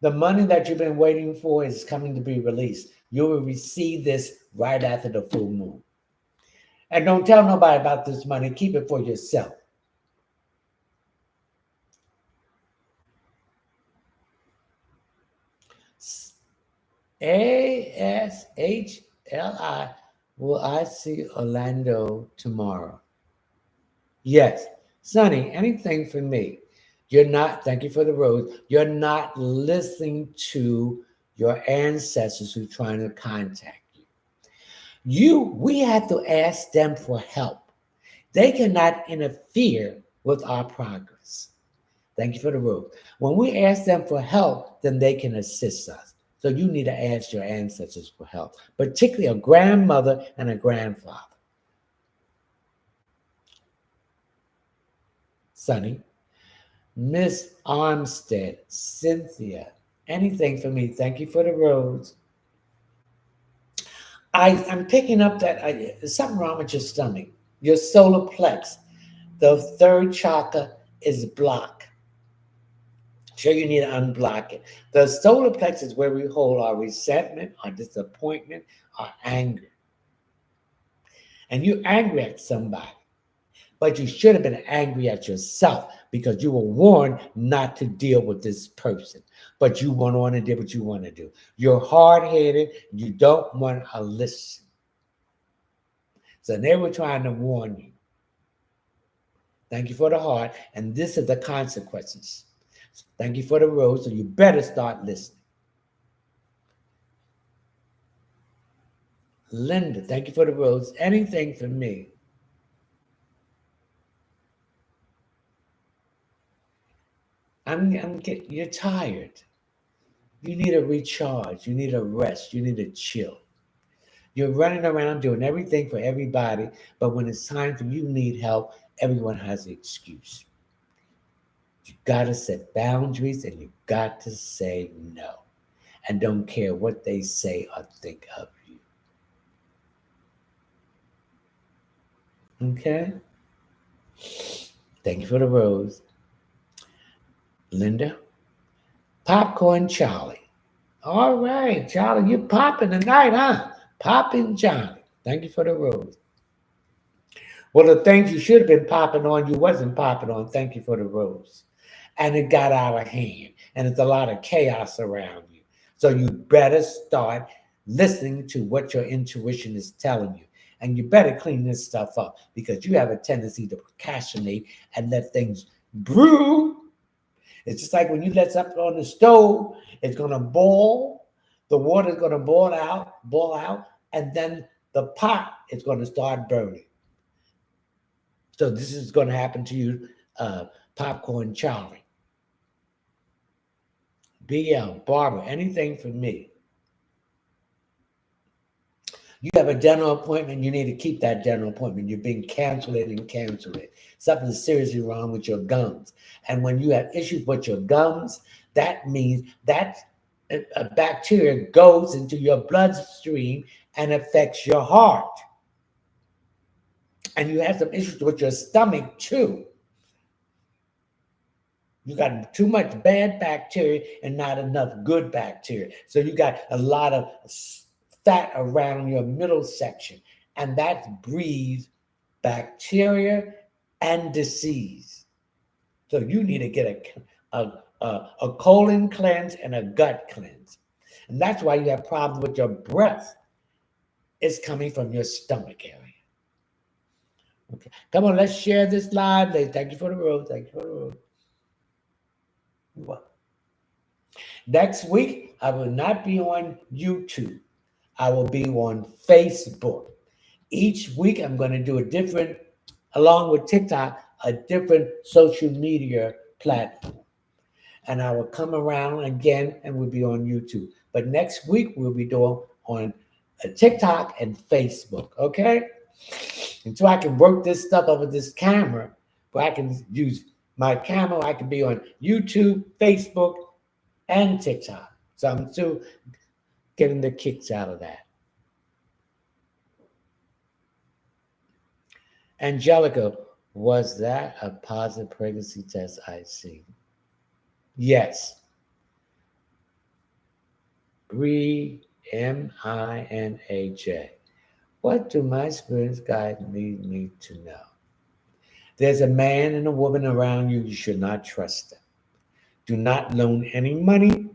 The money that you've been waiting for is coming to be released. You will receive this right after the full moon. And don't tell nobody about this money. Keep it for yourself. ASHLI. Will I see Orlando tomorrow? Yes. Sonny, anything for me? You're not, thank you for the rose. You're not listening to your ancestors who are trying to contact you. We have to ask them for help. They cannot interfere with our progress. Thank you for the rose. When we ask them for help, then they can assist us. So you need to ask your ancestors for help, particularly a grandmother and a grandfather. Sonny, Miss Armstead, Cynthia, anything for me. Thank you for the rose. I'm picking up that there's something wrong with your stomach. Your solar plex, the third chakra, is blocked. So you need to unblock it. The solar plex is where we hold our resentment, our disappointment, our anger. And you're angry at somebody, but you should have been angry at yourself because you were warned not to deal with this person. But you went on and did what you want to do. You're hard headed. You don't want to listen. So they were trying to warn you. Thank you for the heart. And this is the consequences. Thank you for the rose. So you better start listening. Linda, thank you for the rose. Anything for me. You're tired. You need a recharge. You need a rest. You need a chill. You're running around doing everything for everybody, but when it's time for you need help, everyone has an excuse. You got to set boundaries and you got to say no. And don't care what they say or think of you. Okay? Thank you for the rose. Linda? Popcorn Charlie. All right, Charlie, you popping tonight, huh? Popping Charlie. Thank you for the rose. Well, the things you should have been popping on, you wasn't popping on. Thank you for the rose. And it got out of hand. And it's a lot of chaos around you. So you better start listening to what your intuition is telling you. And you better clean this stuff up because you have a tendency to procrastinate and let things brew. It's just like when you let something on the stove, it's going to boil. The water is going to boil out, and then the pot is going to start burning. So this is going to happen to you, Popcorn Charlie. BL, Barbara, anything for me. You have a dental appointment, you need to keep that dental appointment. You're being canceled and canceled it. Something's seriously wrong with your gums. And when you have issues with your gums, that means that a bacteria goes into your bloodstream and affects your heart. And you have some issues with your stomach too. You got too much bad bacteria and not enough good bacteria. So you got a lot of fat around your middle section, and that breeds bacteria and disease. So you need to get a colon cleanse and a gut cleanse. And that's why you have problems with your breath. It's coming from your stomach area. Okay, come on, let's share this live. Thank you for the rose. Thank you for the rose. Next week, I will not be on YouTube. I will be on Facebook. Each week, I'm going to do a different, along with TikTok, a different social media platform. And I will come around again and we'll be on YouTube. But next week, we'll be doing on TikTok and Facebook, okay? And so I can work this stuff up with this camera, but I can use my camera. I can be on YouTube, Facebook, and TikTok. So I'm still getting the kicks out of that. Angelica, was that a positive pregnancy test I see? Yes. Minaj. What do my spirit guide need me to know? There's a man and a woman around you. You should not trust them. Do not loan any money,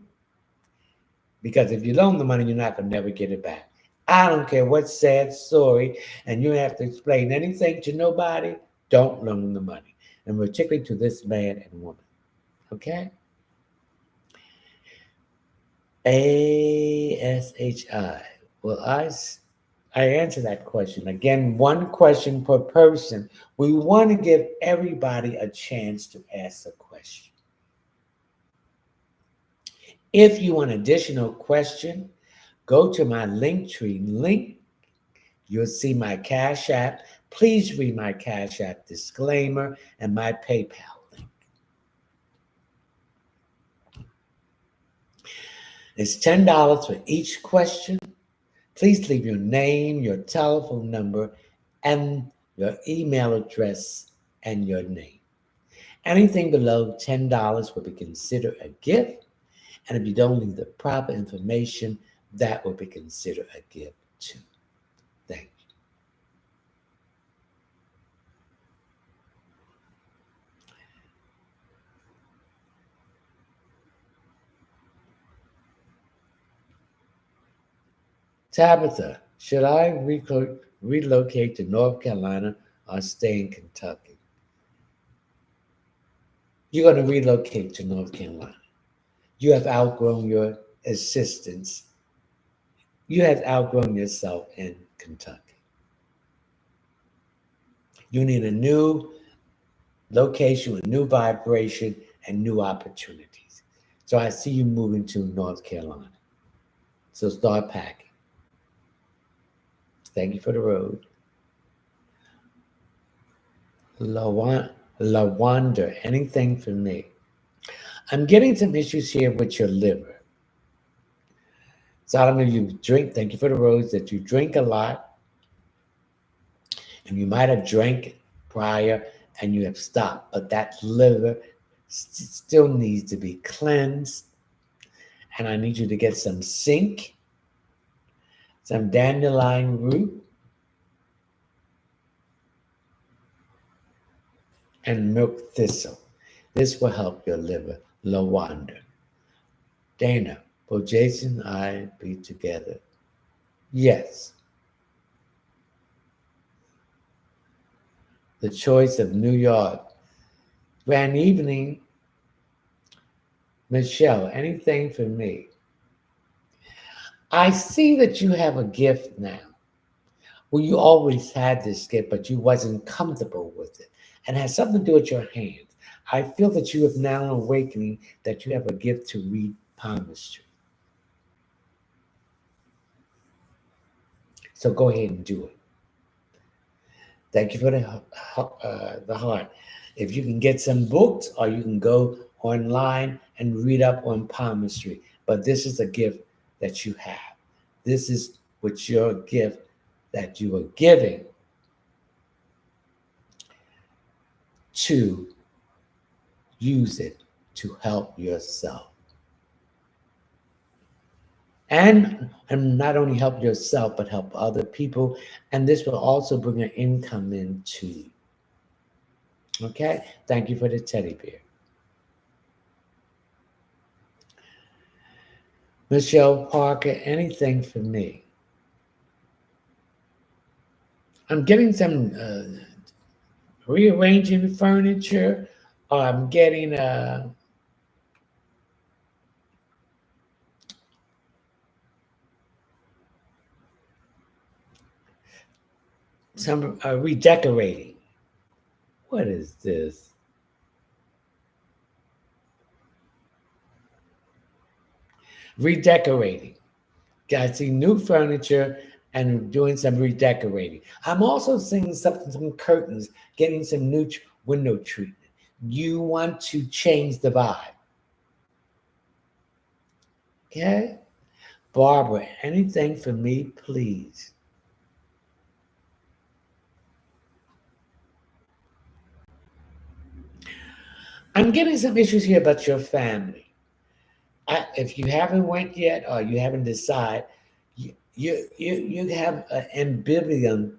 because if you loan the money, you're not going to never get it back. I don't care what sad story, and you have to explain anything to nobody. Don't loan the money, and particularly to this man and woman. Okay? ASHI. Well, I answer that question. Again, one question per person. We want to give everybody a chance to ask a question. If you want additional question, go to my Linktree link. You'll see my Cash App. Please read my Cash App disclaimer and my PayPal link. It's $10 for each question. Please leave your name, your telephone number, and your email address and your name. Anything below $10 will be considered a gift. And if you don't leave the proper information, that will be considered a gift too. Thank you. Tabitha, should I relocate to North Carolina or stay in Kentucky? You're going to relocate to North Carolina. You have outgrown your assistance. You have outgrown yourself in Kentucky. You need a new location, a new vibration, and new opportunities. So I see you moving to North Carolina. So start packing. Thank you for the road. Lawanda, anything for me? I'm getting some issues here with your liver. So I don't know if you drink, thank you for the rose, that you drink a lot. And you might have drank prior and you have stopped, but that liver still needs to be cleansed. And I need you to get some zinc, some dandelion root, and milk thistle. This will help your liver. Lawanda. Dana, will Jason and I be together? Yes. The choice of New York. Grand evening. Michelle, anything for me? I see that you have a gift now. Well, you always had this gift, but you wasn't comfortable with it. And it has something to do with your hands. I feel that you have now an awakening that you have a gift to read palmistry. So go ahead and do it. Thank you for the heart. If you can get some books, or you can go online and read up on palmistry. But this is a gift that you have. This is what your gift that you are giving to use it to help yourself. And not only help yourself, but help other people. And this will also bring an income into you. Okay? Thank you for the teddy bear. Michelle Parker, anything for me? I'm getting some rearranging furniture, or I'm getting some redecorating. What is this? Redecorating. I see new furniture and doing some redecorating. I'm also seeing some curtains, getting some new window treatment. You want to change the vibe. Okay? Barbara, anything for me, please? I'm getting some issues here about your family. If you haven't went yet or you haven't decided, you have ambivalent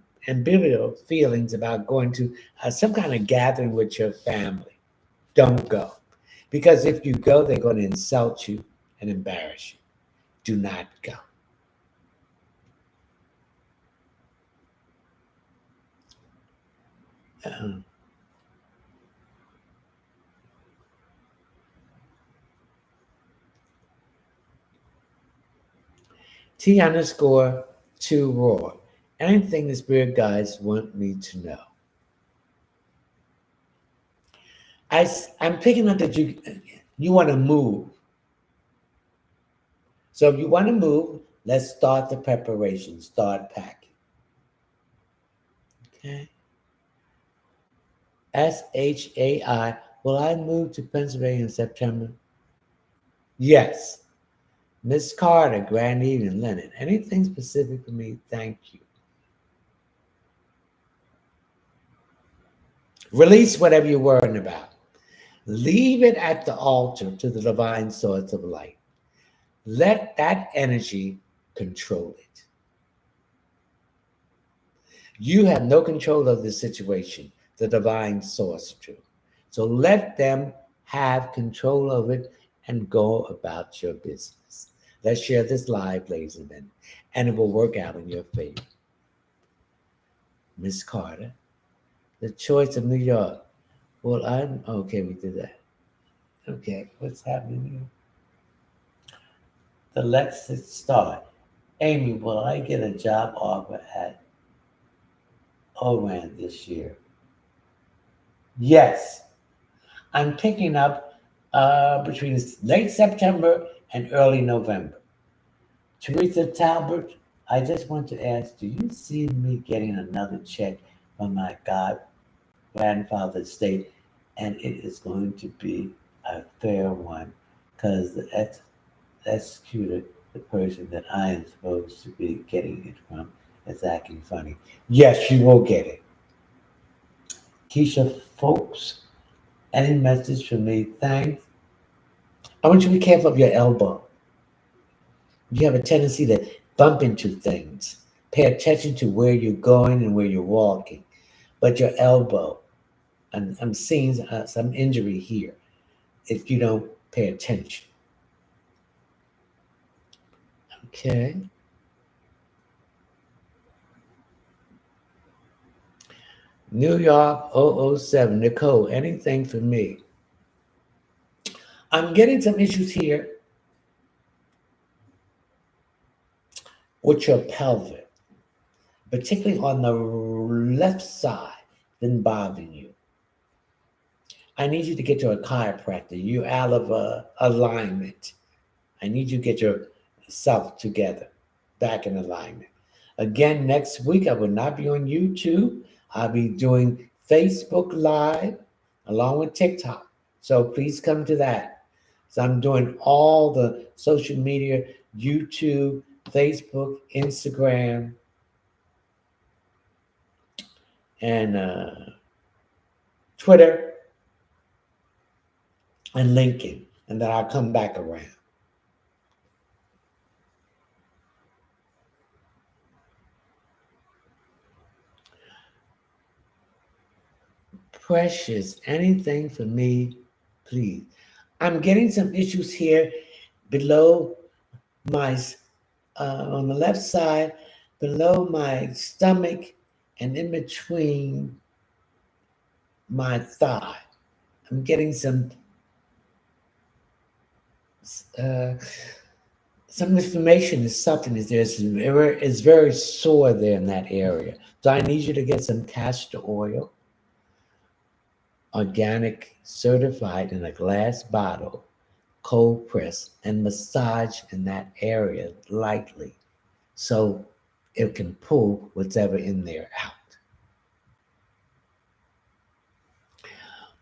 feelings about going to some kind of gathering with your family. Don't go, because if you go, they're going to insult you and embarrass you. Do not go. Um, T_2 raw. Anything the spirit guides want me to know. I'm picking up that you want to move. So if you want to move, let's start the preparation. Start packing. Okay. SHAI. Will I move to Pennsylvania in September? Yes. Miss Carter, Grand Evening, Leonard. Anything specific for me? Thank you. Release whatever you're worrying about. Leave it at the altar to the divine source of light. Let that energy control it. You have no control of the situation, the divine source do. So let them have control of it and go about your business. Let's share this live, ladies and men, and it will work out in your favor. Miss Carter, the choice of New York. Well, I'm okay. We did that. Okay, what's happening here? The Let's Start. Amy, will I get a job offer at ORAN this year? Yes, I'm picking up between late September and early November. Teresa Talbert, I just want to ask, do you see me getting another check from my grandfather's estate? And it is going to be a fair one because the executor, the person that I am supposed to be getting it from, is acting funny. Yes, you will get it. Keisha Folks, any message from me? Thanks. I want you to be careful of your elbow. You have a tendency to bump into things. Pay attention to where you're going and where you're walking. But your elbow, I'm seeing some injury here if you don't pay attention. Okay. New York 007. Nicole, anything for me? I'm getting some issues here with your pelvic, particularly on the left side, been bothering you. I need you to get to a chiropractor. You're out of alignment. I need you to get yourself together, back in alignment. Again, next week I will not be on YouTube. I'll be doing Facebook Live along with TikTok. So please come to that. So I'm doing all the social media, YouTube, Facebook, Instagram, and Twitter and LinkedIn. And then I'll come back around. Precious, anything for me, please. I'm getting some issues here below my, on the left side, below my stomach, and in between my thigh. I'm getting uh, some inflammation is something is there. It's very sore there in that area. So I need you to get some castor oil, organic, certified in a glass bottle, cold press, and massage in that area lightly so it can pull whatever in there out.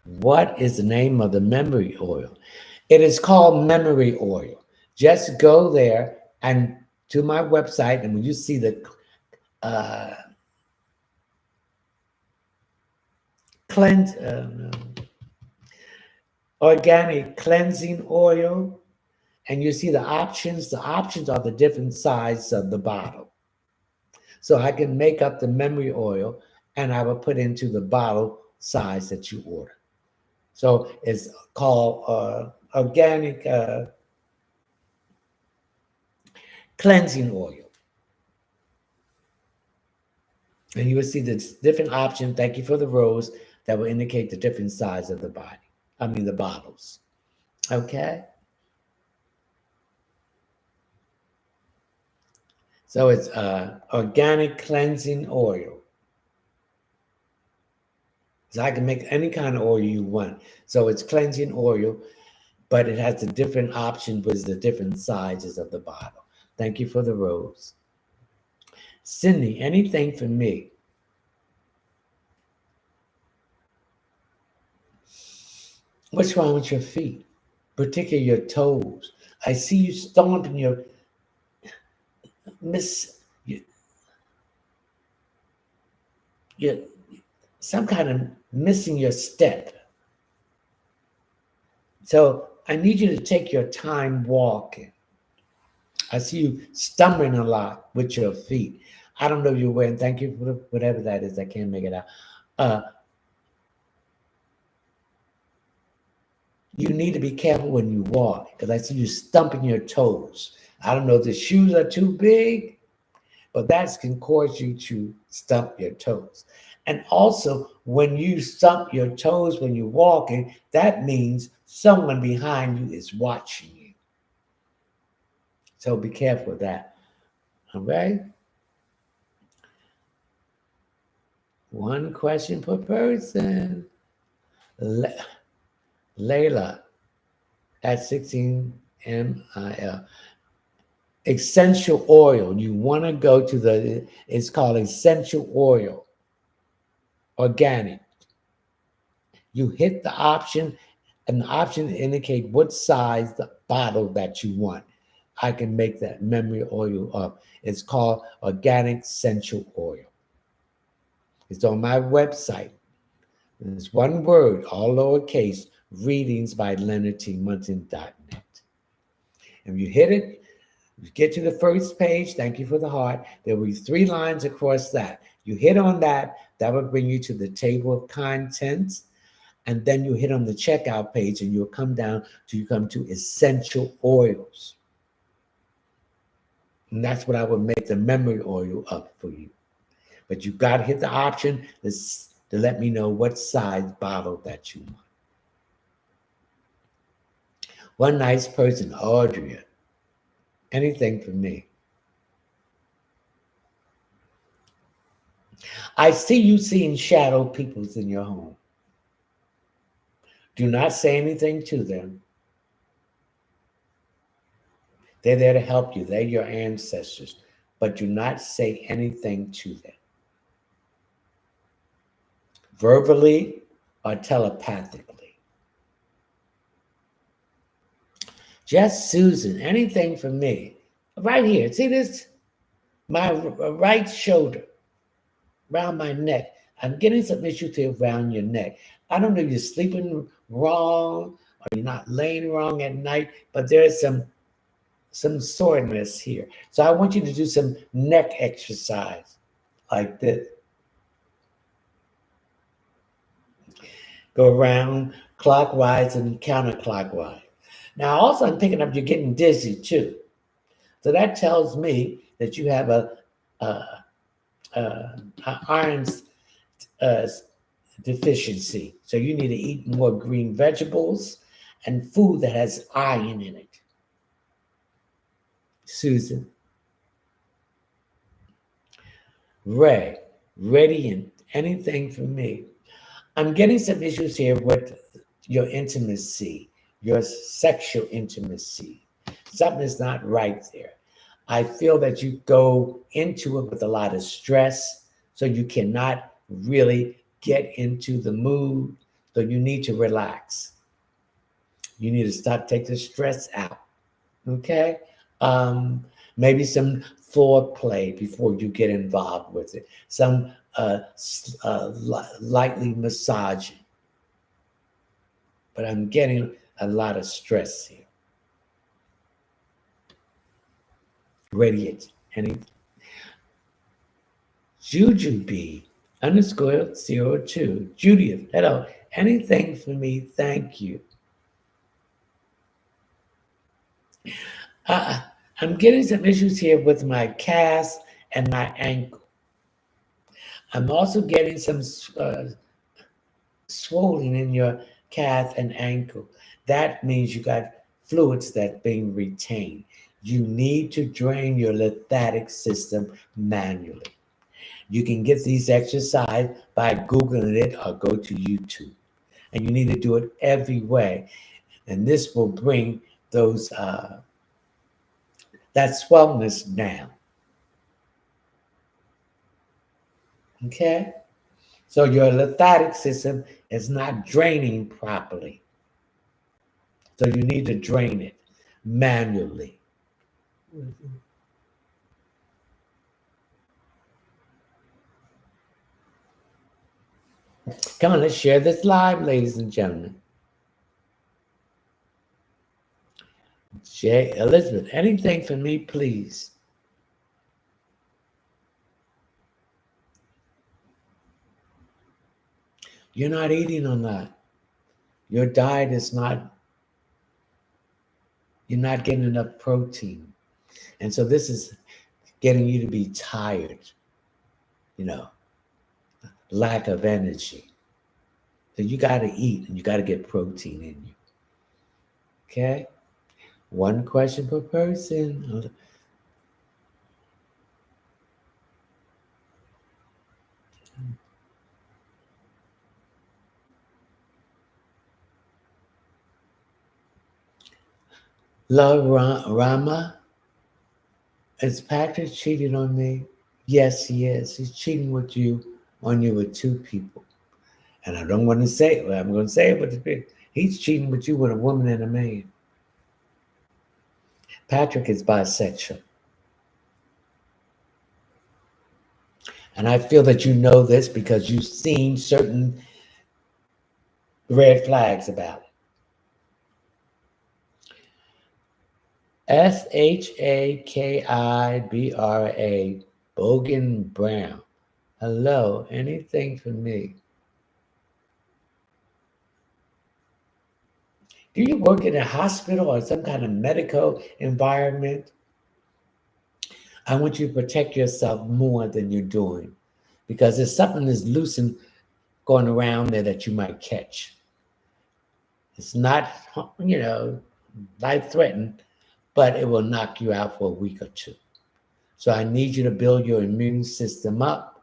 What is the name of the memory oil? It is called memory oil. Just go there and to my website, and when you see the uh, cleanse, organic cleansing oil, and you see the options are the different sizes of the bottle. So I can make up the memory oil and I will put into the bottle size that you order. So it's called organic cleansing oil. And you will see the different options. Thank you for the rows that will indicate the different size of the body. I mean the bottles. Okay. So it's organic cleansing oil. So I can make any kind of oil you want. So it's cleansing oil, but it has the different options with the different sizes of the bottle. Thank you for the rose. Cindy, anything for me? What's wrong with your feet, particularly your toes? I see you stomping your miss. You're some kind of missing your step. So I need you to take your time walking. I see you stumbling a lot with your feet. I don't know if you're wearing, thank you for whatever that is. I can't make it out. Uh, you need to be careful when you walk because I see you stumping your toes. I don't know if the shoes are too big, but that can cause you to stump your toes. And also, when you stump your toes when you're walking, that means someone behind you is watching you. So be careful of that. All right? One question per person. Layla at 16MIL. Essential oil. You want to go to it's called essential oil, organic. You hit the option, and the option indicate what size the bottle that you want. I can make that memory oil up. It's called organic essential oil. It's on my website. It's one word, all lowercase, readings by leonardtmunson.net. If you hit it, you get to the first page, thank you for the heart. There will be 3 lines across that. You hit on that, that will bring you to the table of contents. And then you hit on the checkout page and you'll come down till you come to essential oils. And that's what I would make the memory oil up for you. But you got to hit the option to let me know what size bottle that you want. One nice person, Audrey. Anything for me. I see you seeing shadow peoples in your home. Do not say anything to them. They're there to help you. They're your ancestors. But do not say anything to them. Verbally or telepathically. Just Susan, anything for me. Right here, see this? My right shoulder, around my neck. I'm getting some issues here around your neck. I don't know if you're sleeping wrong or you're not laying wrong at night, but there's some soreness here. So I want you to do some neck exercise like this. Go around clockwise and counterclockwise. Now, also, I'm picking up you're getting dizzy too. So that tells me that you have a iron deficiency. So you need to eat more green vegetables and food that has iron in it. Susan. Ray, radiant, anything for me. I'm getting some issues here with your intimacy, your sexual intimacy. Something is not right there. I feel that you go into it with a lot of stress, so you cannot really get into the mood. So you need to relax. You need to stop, take the stress out. Okay? Maybe some foreplay before you get involved with it. Some lightly massaging. But I'm getting a lot of stress here. Radiant. Any Jujubee _02. Judith, hello. Anything for me? Thank you. I'm getting some issues here with my calf and my ankle. I'm also getting some swelling in your calf and ankle. That means you got fluids that being retained. You need to drain your lymphatic system manually. You can get these exercises by Googling it or go to YouTube. And you need to do it every way. And this will bring those that swellness down. Okay? So your lymphatic system is not draining properly. So you need to drain it. manually. Come on, let's share this live, ladies and gentlemen. Jay, Elizabeth, anything for me, please. You're not eating on that. Your diet is not, you're not getting enough protein. And so this is getting you to be tired, lack of energy. So you got to eat and you got to get protein in you. Okay? One question per person. Love Rama, is Patrick cheating on me? Yes, he is. He's cheating with on you with two people. And I don't want to say it, but I'm going to say it, but he's cheating with you with a woman and a man. Patrick is bisexual. And I feel that you know this because you've seen certain red flags about it. Shakibra, Bogan Brown. Hello, anything for me? Do you work in a hospital or some kind of medical environment? I want you to protect yourself more than you're doing because there's something that's loose and going around there that you might catch. It's not, life-threatening, but it will knock you out for a week or two. So I need you to build your immune system up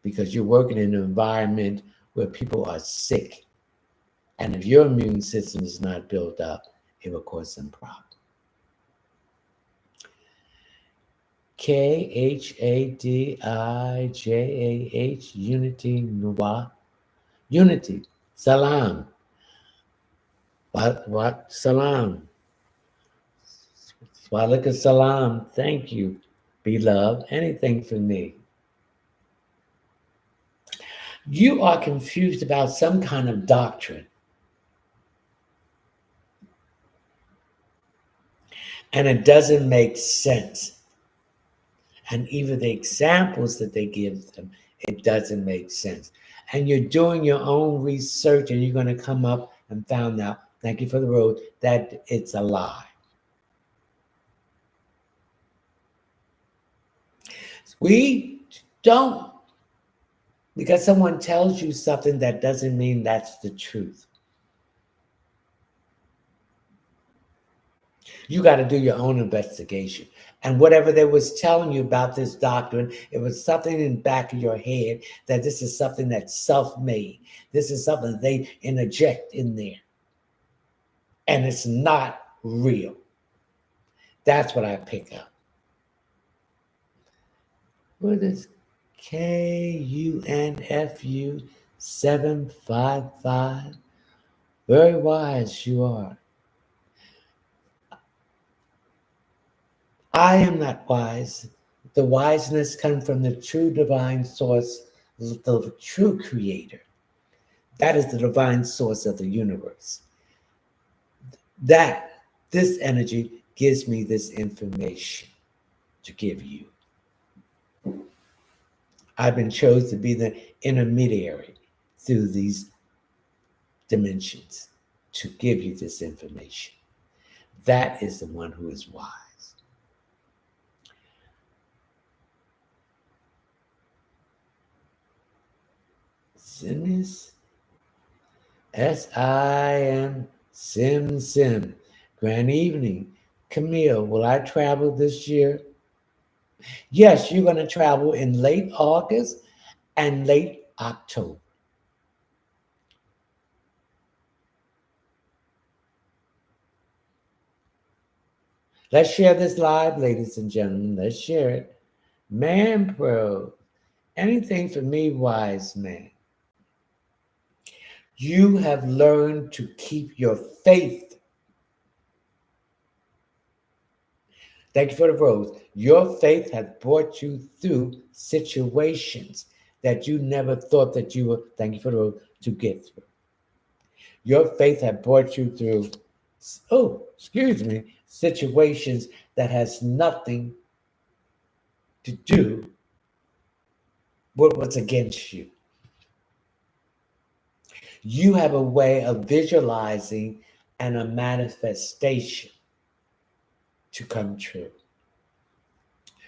because you're working in an environment where people are sick. And if your immune system is not built up, it will cause some problem. Khadijah, Unity Nuwa. Unity. Salam. What? Salam. Walaikum salam. Thank you, beloved. Anything for me? You are confused about some kind of doctrine. And it doesn't make sense. And even the examples that they give them, it doesn't make sense. And you're doing your own research and you're going to come up and found out, thank you for the road, that it's a lie. We don't, because someone tells you something, that doesn't mean that's the truth. You got to do your own investigation. And whatever they was telling you about this doctrine, it was something in the back of your head that this is something that's self-made. This is something they interject in there. And it's not real. That's what I pick up. What is KUNFU 755? Very wise you are. I am not wise. The wiseness comes from the true divine source, the true creator. That is the divine source of the universe. This energy gives me this information to give you. I've been chosen to be the intermediary through these dimensions to give you this information. That is the one who is wise. Simis, SIM, Sim. Grand evening. Camille, will I travel this year? Yes, you're going to travel in late August and late October. Let's share this live, ladies and gentlemen. Let's share it. Man Pro, anything for me, wise man? You have learned to keep your faith. Thank you for the rose. Your faith has brought you through situations that you never thought that you would, thank you for the rose, to get through. Your faith has brought you through, situations that has nothing to do with what's against you. You have a way of visualizing and a manifestation to come true.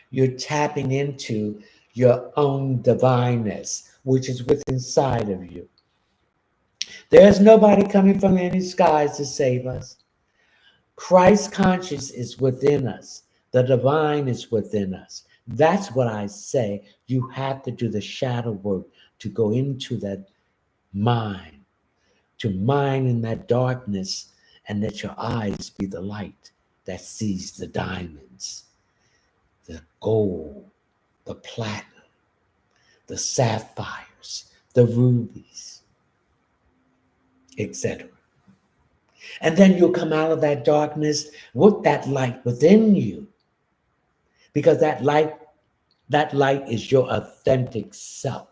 You're tapping into your own divineness, which is within inside of you. There's nobody coming from any skies to save us. Christ conscious is within us. The divine is within us. That's what I say. You have to do the shadow work to go into that mind, to mine in that darkness, and let your eyes be the light that sees the diamonds, the gold, the platinum, the sapphires, the rubies, etc. And then you'll come out of that darkness with that light within you. Because that light is your authentic self.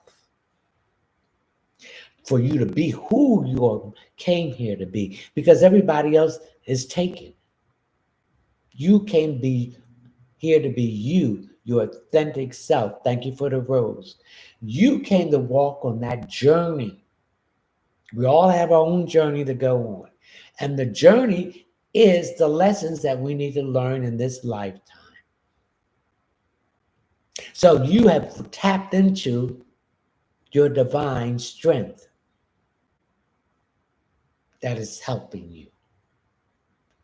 For you to be who you came here to be. Because everybody else is taken. You can be here to be you, your authentic self. Thank you for the rose. You came to walk on that journey. We all have our own journey to go on. And the journey is the lessons that we need to learn in this lifetime. So you have tapped into your divine strength that is helping you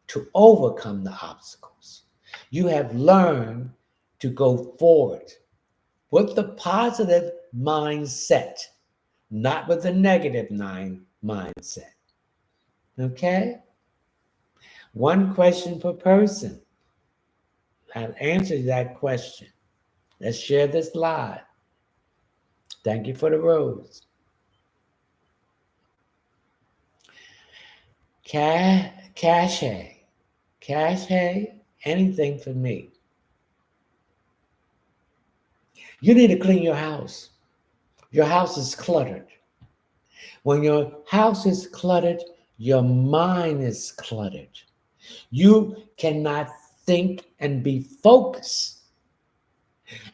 to overcome the obstacles. You have learned to go forward with the positive mindset, not with the negative mindset. Okay? One question per person. I'll answer that question. Let's share this live. Thank you for the rose. Cache, anything for me. You need to clean your house. Your house is cluttered. When your house is cluttered, your mind is cluttered. You cannot think and be focused.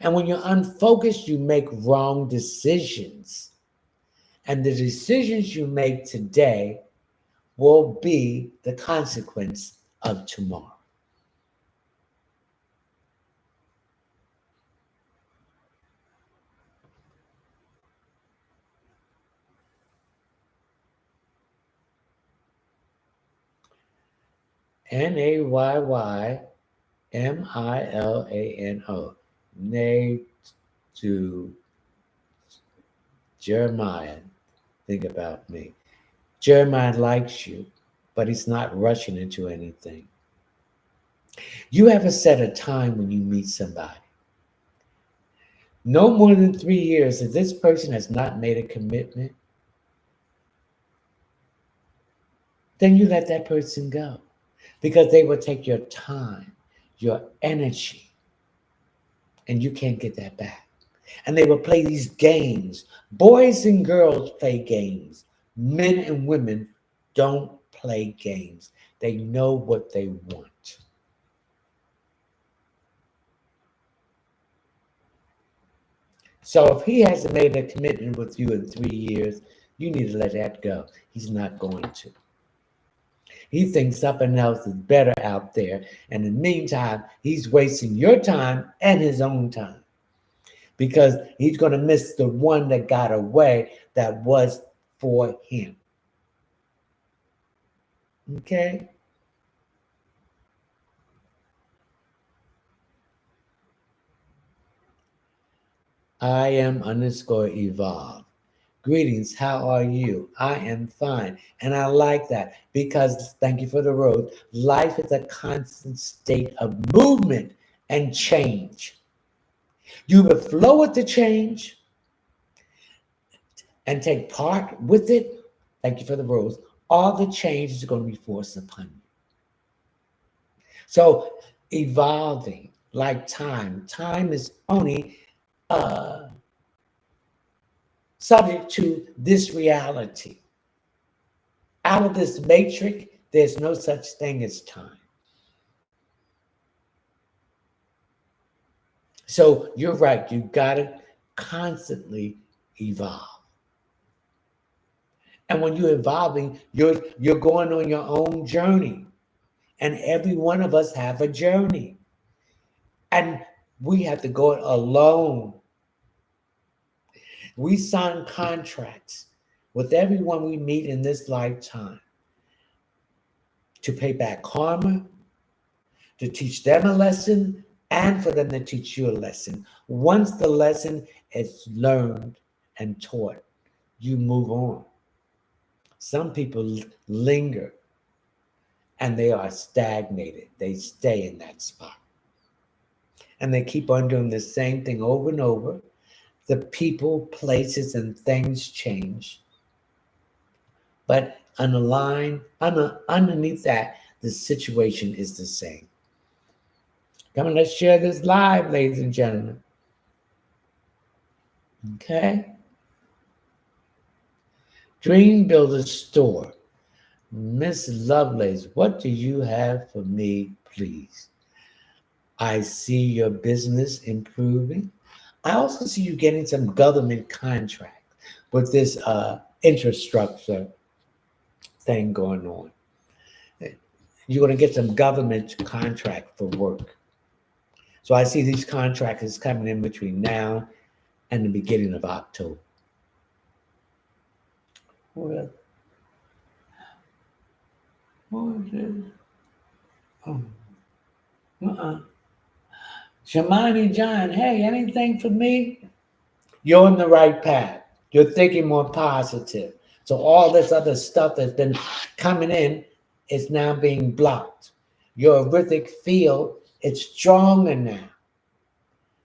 And when you're unfocused, you make wrong decisions. And the decisions you make today will be the consequence of tomorrow. Nayymmilano. Nay to Jeremiah. Think about me. Jeremiah likes you, but he's not rushing into anything. You have a set of time when you meet somebody. No more than 3 years, if this person has not made a commitment, then you let that person go. Because they will take your time, your energy, and you can't get that back. And they will play these games. Boys and girls play games. Men and women don't play games. They know what they want. So if he hasn't made a commitment with you in 3 years, you need to let that go. He's not going to. He thinks something else is better out there. And in the meantime, he's wasting your time and his own time. Because he's going to miss the one that got away that was for him. Okay? I am _evolve. Greetings, how are you? I am fine. And I like that because, thank you for the rose, life is a constant state of movement and change. You will flow with the change and take part with it. Thank you for the rose. All the change is going to be forced upon you. So evolving like time. Time is only subject to this reality. Out of this matrix, there's no such thing as time. So you're right. You got to constantly evolve. And when you're evolving, you're going on your own journey. And every one of us have a journey. And we have to go it alone. We sign contracts with everyone we meet in this lifetime to pay back karma, to teach them a lesson, and for them to teach you a lesson. Once the lesson is learned and taught, you move on. Some people linger and they are stagnated. They stay in that spot. And they keep on doing the same thing over and over. The people, places, and things change. But on the line, underneath that, the situation is the same. Come on, let's share this live, ladies and gentlemen. Okay? Dream Builder Store. Miss Lovelace, what do you have for me, please? I see your business improving. I also see you getting some government contract with this infrastructure thing going on. You're going to get some government contract for work. So I see these contracts coming in between now and the beginning of October. What is it? Oh. Shamani John, hey, anything for me? You're on the right path. You're thinking more positive. So all this other stuff that's been coming in is now being blocked. Your auric field is stronger now.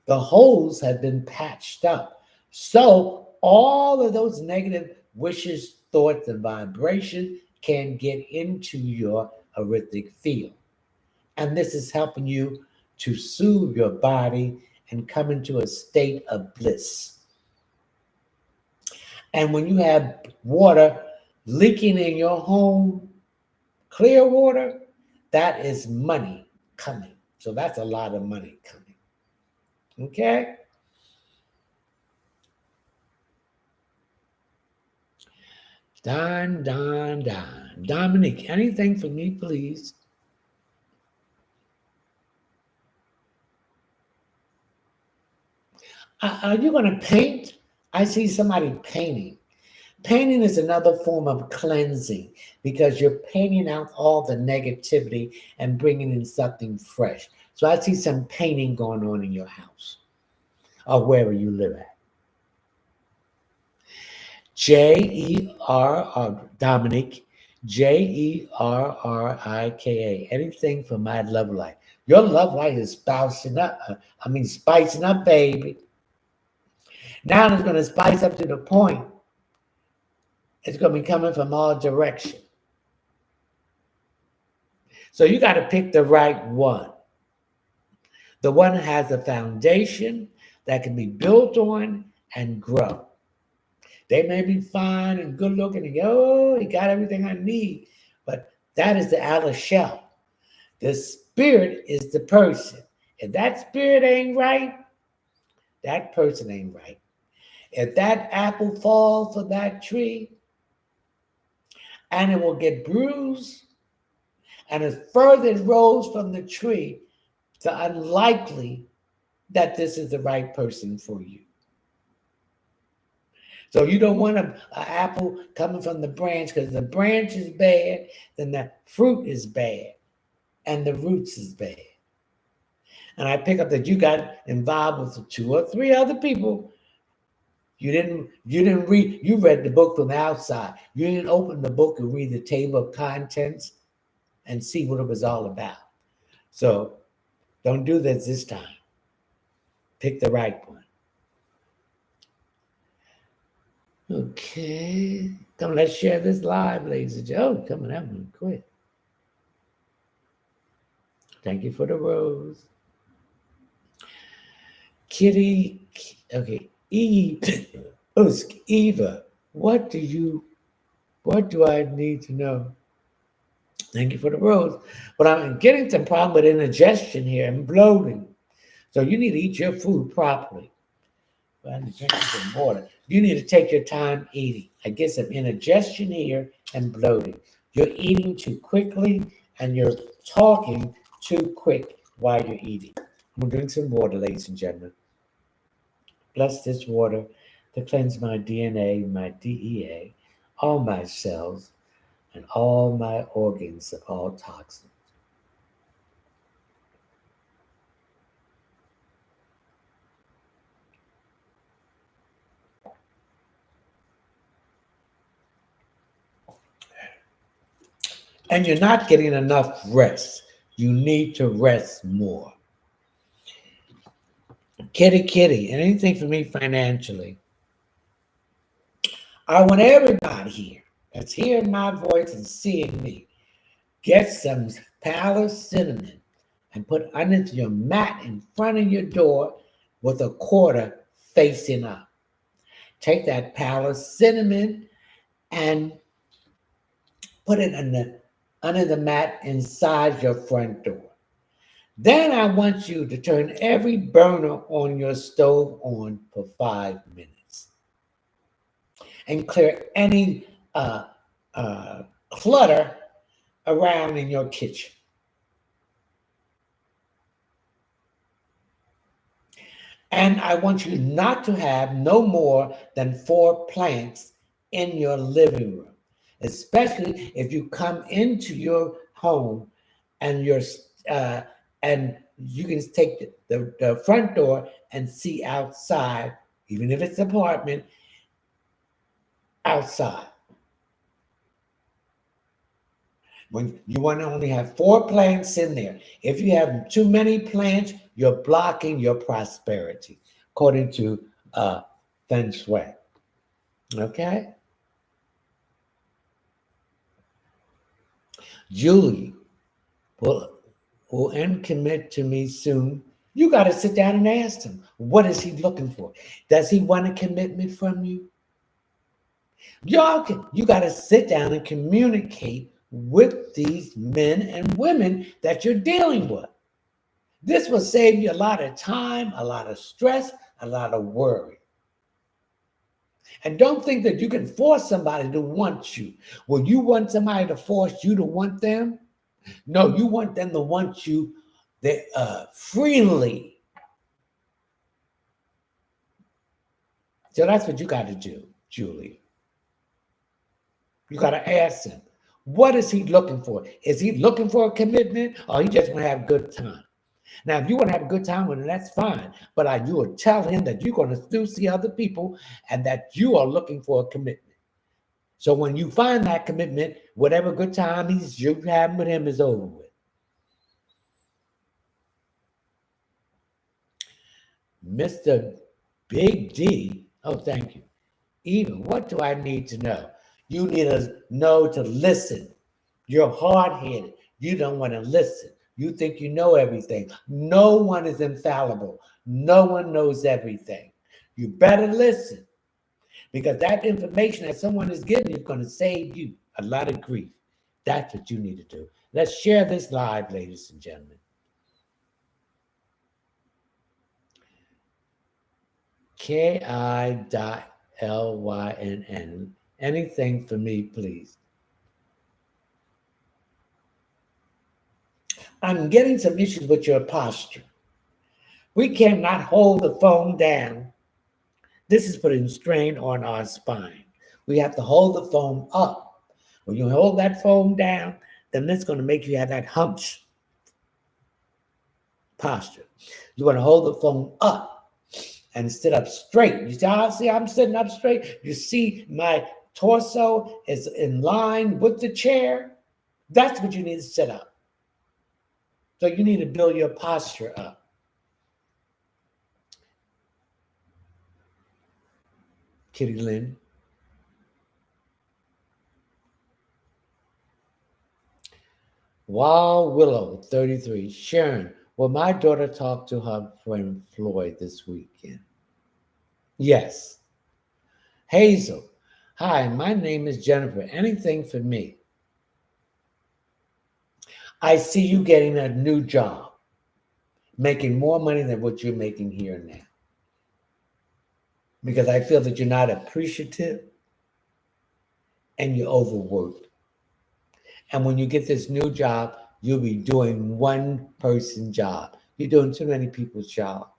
The holes have been patched up. So all of those negative wishes, thoughts, and vibrations can get into your auric field. And this is helping you to soothe your body and come into a state of bliss. And when you have water leaking in your home, clear water, that is money coming. So that's a lot of money coming. Okay? Don. Dominique, anything for me, please? Are you going to paint? I see somebody painting. Painting is another form of cleansing because you're painting out all the negativity and bringing in something fresh. So I see some painting going on in your house or wherever you live at. J-E-R-R, Dominic, Jerrika. Anything for my love life. Your love life is spicing up, baby. Now it's going to spice up to the point. It's going to be coming from all directions. So you got to pick the right one. The one that has a foundation that can be built on and grow. They may be fine and good looking and go, he got everything I need. But that is the outer shell. The spirit is the person. If that spirit ain't right, that person ain't right. If that apple falls from that tree, and it will get bruised, and as further it rolls from the tree, it's unlikely that this is the right person for you. So you don't want an apple coming from the branch because the branch is bad, then the fruit is bad, and the roots is bad. And I pick up that you got involved with 2 or 3 other people. You didn't read, you read the book from the outside. You didn't open the book and read the table of contents and see what it was all about. So don't do this time. Pick the right one. Okay. Come on, let's share this live, ladies and gentlemen. Oh, coming out one quick. Thank you for the rose. Kitty, okay, Eve, oh, Eva, what do I need to know? Thank you for the rose. But I'm getting some problem with indigestion here and bloating. So you need to eat your food properly. Well, I'm drinking some water. You need to take your time eating. I get some indigestion here and bloating. You're eating too quickly and you're talking too quick while you're eating. I'm gonna drink some water, ladies and gentlemen. Bless this water to cleanse my DNA, my DEA, all my cells, and all my organs of all toxins. And you're not getting enough rest. You need to rest more. Kitty, anything for me financially. I want everybody here that's hearing my voice and seeing me get some Palace cinnamon and put under your mat in front of your door with a quarter facing up. Take that Palace cinnamon and put it under the mat inside your front door. Then I want you to turn every burner on your stove on for 5 minutes and clear any clutter around in your kitchen. And I want you not to have no more than 4 plants in your living room, especially if you come into your home and you're and you can take the front door and see outside, even if it's an apartment, outside. When you want to only have 4 plants in there. If you have too many plants, you're blocking your prosperity, according to Feng Shui. Okay? Julie will end commit to me soon. You got to sit down and ask him, what is he looking for? Does he want a commitment from you? You got to sit down and communicate with these men and women that you're dealing with. This will save you a lot of time, a lot of stress, a lot of worry. And don't think that you can force somebody to want you. Well, you want somebody to force you to want them? No, you want them to want you freely. So that's what you got to do, Julie. You got to ask him, what is he looking for? Is he looking for a commitment or he just want to have a good time? Now, if you want to have a good time with him, that's fine. But you will tell him that you're going to still see other people and that you are looking for a commitment. So when you find that commitment, whatever good time you're having with him is over with. Mr. Big D, oh, thank you. Even what do I need to know? You need to know to listen. You're hard-headed. You don't want to listen. You think you know everything. No one is infallible. No one knows everything. You better listen because that information that someone is giving you is going to save you a lot of grief. That's what you need to do. Let's share this live, ladies and gentlemen. KI.LYNN. Anything for me, please. I'm getting some issues with your posture. We cannot hold the phone down. This is putting strain on our spine. We have to hold the phone up. When you hold that phone down, then it's going to make you have that hunch posture. You want to hold the phone up and sit up straight. You see, I'm sitting up straight. You see my torso is in line with the chair. That's what you need to sit up. So you need to build your posture up. Kitty Lynn. Wild Willow, 33. Sharon, will my daughter talk to her friend Floyd this weekend? Yes. Hazel, hi, my name is Jennifer. Anything for me? I see you getting a new job, making more money than what you're making here now. Because I feel that you're not appreciative and you're overworked. And when you get this new job, you'll be doing one person job. You're doing too many people's job.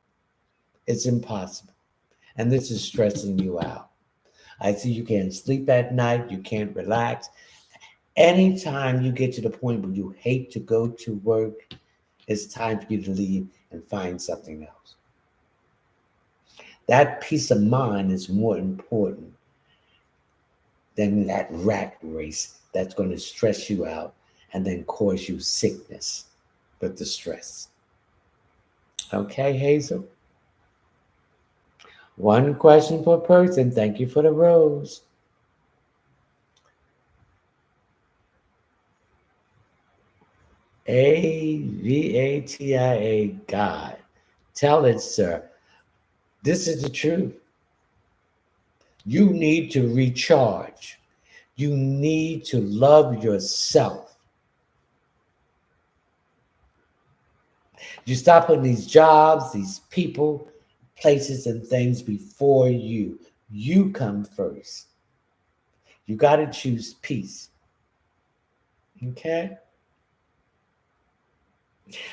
It's impossible. And this is stressing you out. I see you can't sleep at night. You can't relax. Anytime you get to the point where you hate to go to work, it's time for you to leave and find something else. That peace of mind is more important than that rat race that's going to stress you out and then cause you sickness with the stress. Okay, Hazel? One question per person. Thank you for the rose. AVATIA, God. Tell it, sir. This is the truth. You need to recharge. You need to love yourself. You stop putting these jobs, these people, places, and things before you. You come first. You got to choose peace. Okay?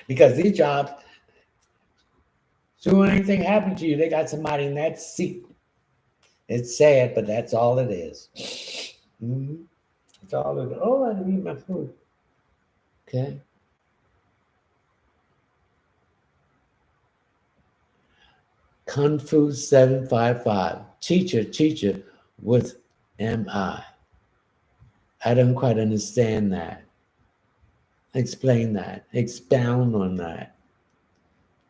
Because these jobs, soon anything happen to you, they got somebody in that seat. It's sad, but that's all it is. Mm-hmm. That's all it is. Oh, I didn't eat my food. Okay. Kung Fu 755. Teacher, what am I? I don't quite understand that. Explain that. Expound on that.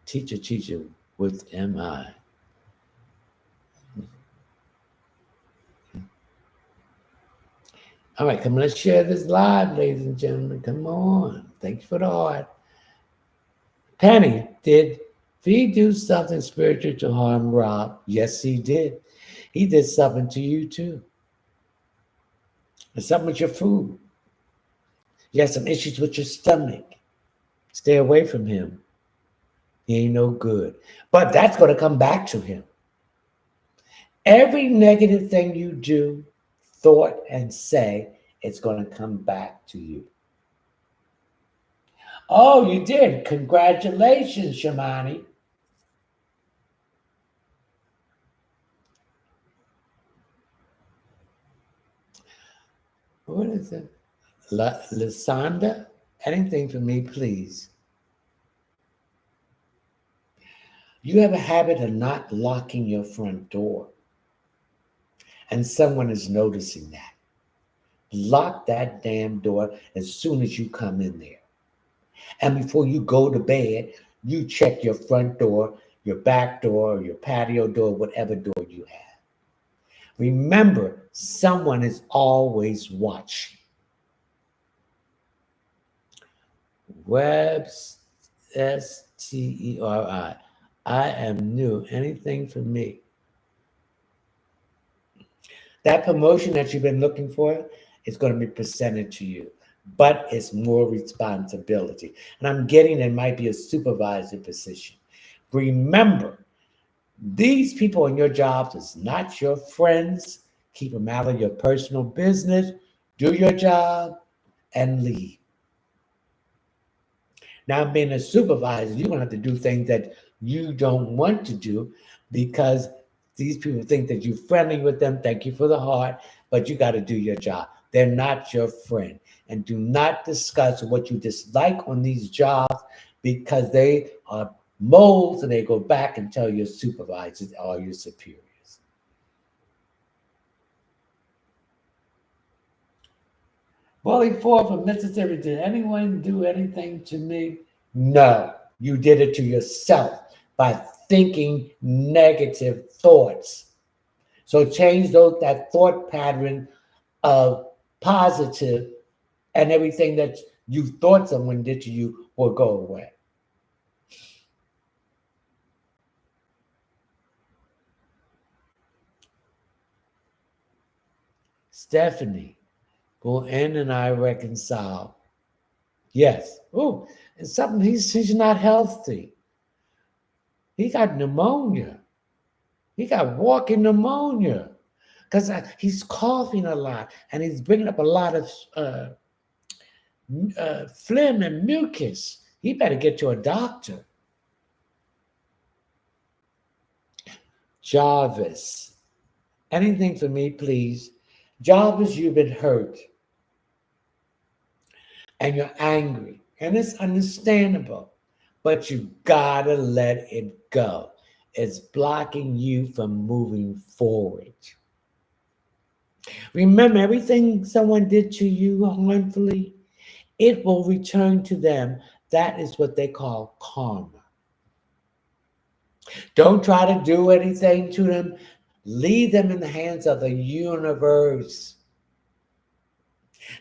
Teacher, what am I? All right, come on, let's share this live, ladies and gentlemen. Come on. Thank you for the heart. Penny, did V do something spiritual to harm Rob? Yes, he did. He did something to you too. There's something with your food. You have some issues with your stomach. Stay away from him. He ain't no good. But that's going to come back to him. Every negative thing you do, thought, and say, it's going to come back to you. Oh, you did. Congratulations, Shamani. What is it? Lysanda? Anything for me, please. You have a habit of not locking your front door. And someone is noticing that. Lock that damn door as soon as you come in there. And before you go to bed, you check your front door, your back door, your patio door, whatever door you have. Remember, someone is always watching. Webs, Steri. I am new. Anything for me? That promotion that you've been looking for is going to be presented to you, but it's more responsibility. And I'm getting it might be a supervisor position. Remember, these people in your jobs is not your friends. Keep them out of your personal business. Do your job and leave. Now, being a supervisor, you're going to have to do things that you don't want to do because these people think that you're friendly with them. Thank you for the heart, but you got to do your job. They're not your friend. And do not discuss what you dislike on these jobs because they are moles and they go back and tell your supervisors or your superiors. Bully 4 from Mississippi. Did anyone do anything to me? No, you did it to yourself by thinking negative thoughts. So change that thought pattern of positive and everything that you thought someone did to you will go away. Stephanie, will N and I reconcile? Yes. Oh, and something he's not healthy. He got pneumonia. He got walking pneumonia because he's coughing a lot and he's bringing up a lot of phlegm and mucus. He better get to a doctor. Jarvis, anything for me, please. Jarvis, you've been hurt and you're angry, and it's understandable, but you gotta let it go. It's blocking you from moving forward. Remember, everything someone did to you harmfully, it will return to them. That is what they call karma. Don't try to do anything to them. Leave them in the hands of the universe.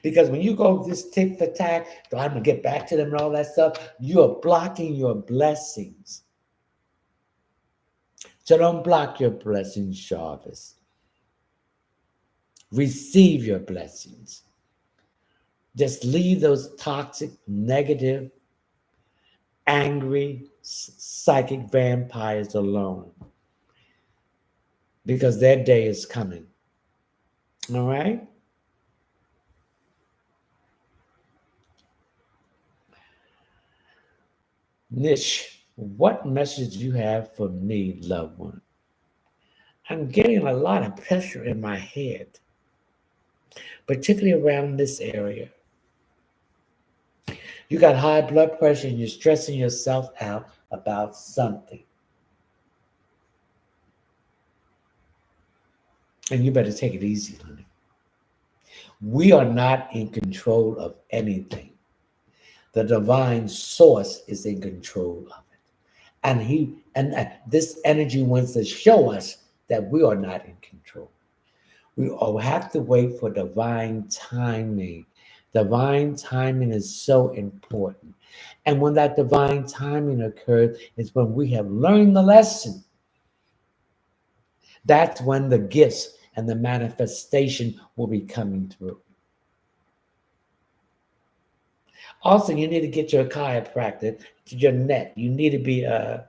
Because when you go this tit for tat, I'm going to get back to them and all that stuff, you're blocking your blessings. So don't block your blessings, Jarvis. Receive your blessings. Just leave those toxic, negative, angry, psychic vampires alone. Because their day is coming. All right? Nish, what message do you have for me, loved one? I'm getting a lot of pressure in my head, particularly around this area. You got high blood pressure and you're stressing yourself out about something. And you better take it easy, honey. We are not in control of anything. The divine source is in control of it. And this energy wants to show us that we are not in control. We all have to wait for divine timing. Divine timing is so important. And when that divine timing occurs is when we have learned the lesson. That's when the gifts and the manifestation will be coming through. Also, you need to get your chiropractor, your neck. You need to be what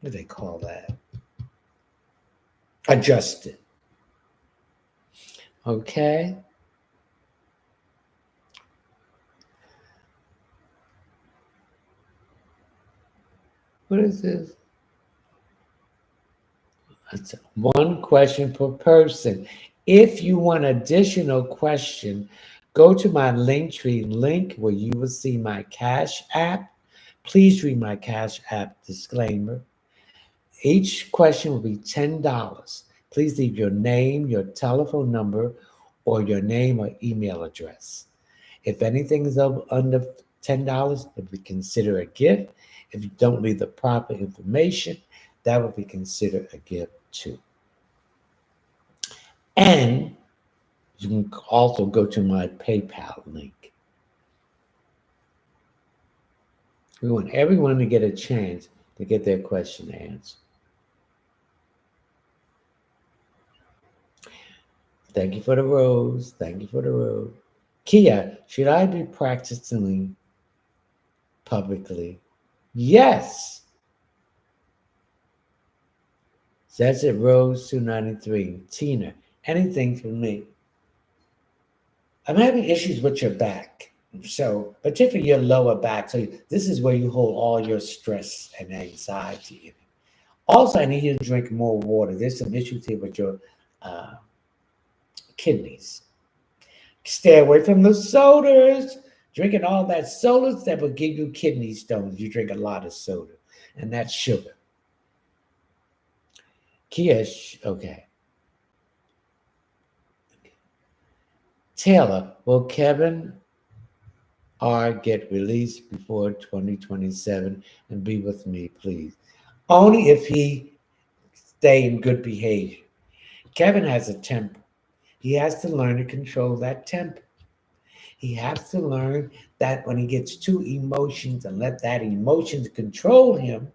do they call that? Adjusted. Okay. What is this? That's one question per person. If you want additional question, go to my Linktree link where you will see my Cash App. Please read my Cash App disclaimer. Each question will be $10. Please leave your name, your telephone number, or your name or email address. If anything is under $10, it would be considered a gift. If you don't leave the proper information, that would be considered a gift too. And you can also go to my PayPal link. We want everyone to get a chance to get their question answered. Thank you for the rose. Thank you for the rose. Kia, should I be practicing publicly? Yes. That's it, Rose 293. Tina, anything for me? I'm having issues with your back. So, particularly your lower back. So, this is where you hold all your stress and anxiety. Also, I need you to drink more water. There's some issues here with your kidneys. Stay away from the sodas. Drinking all that sodas that will give you kidney stones. You drink a lot of soda, and that's sugar. Kia, okay. Taylor, will Kevin R get released before 2027 and be with me, please? Only if he stay in good behavior. Kevin has a temper. He has to learn to control that temper. He has to learn that when he gets too emotions and let that emotions control him,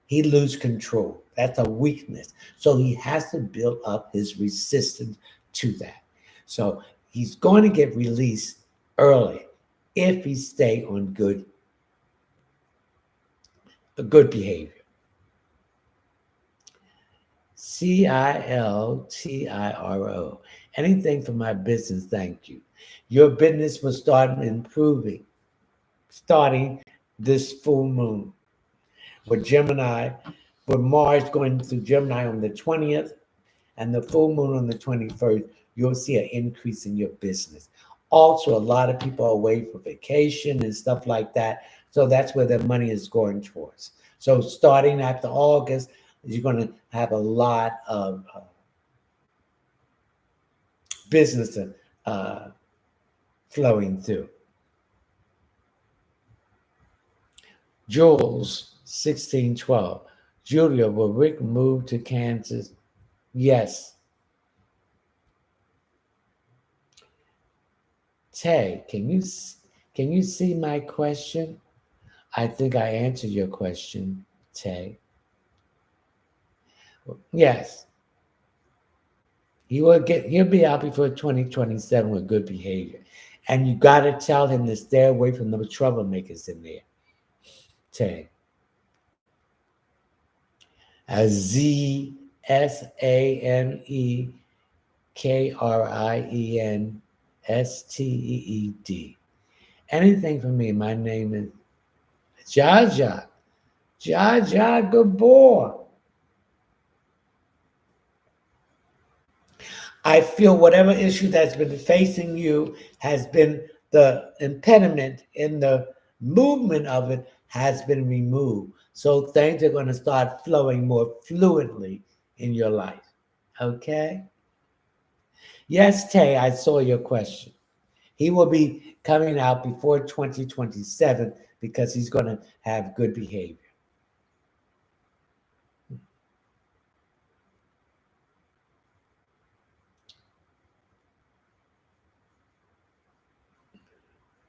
he lose control. That's a weakness. So he has to build up his resistance to that. So he's going to get released early if he stay on good behavior. CILTIRO. Anything for my business, thank you. Your business will start improving starting this full moon with Gemini, with Mars going through Gemini on the 20th and the full moon on the 21st. You'll see an increase in your business. Also, a lot of people are away for vacation and stuff like that. So that's where their money is going towards. So starting after August, you're going to have a lot of business uh, flowing through. Jules, 1612. Julia, will Rick move to Kansas? Yes. Tay, can you see my question? I think I answered your question, Tay. Yes. He'll be out before 2027 with good behavior. And you gotta tell him to stay away from the troublemakers in there. Tay. ZSANEKRIENSTEED. Anything for me. My name is Jaja. Jaja Gabor. I feel whatever issue that's been facing you has been the impediment in the movement of it has been removed. So things are going to start flowing more fluidly in your life. Okay? Yes, Tay, I saw your question. He will be coming out before 2027 because he's going to have good behavior.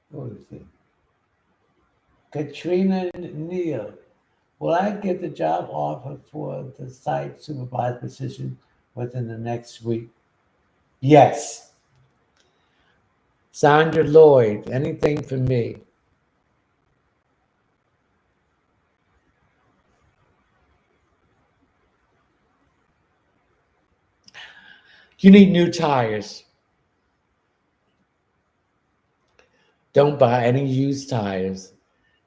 What is it? Katrina Neal. Will I get the job offer for the site supervisor position within the next week? Yes. Sandra Lloyd, anything for me? You need new tires. Don't buy any used tires.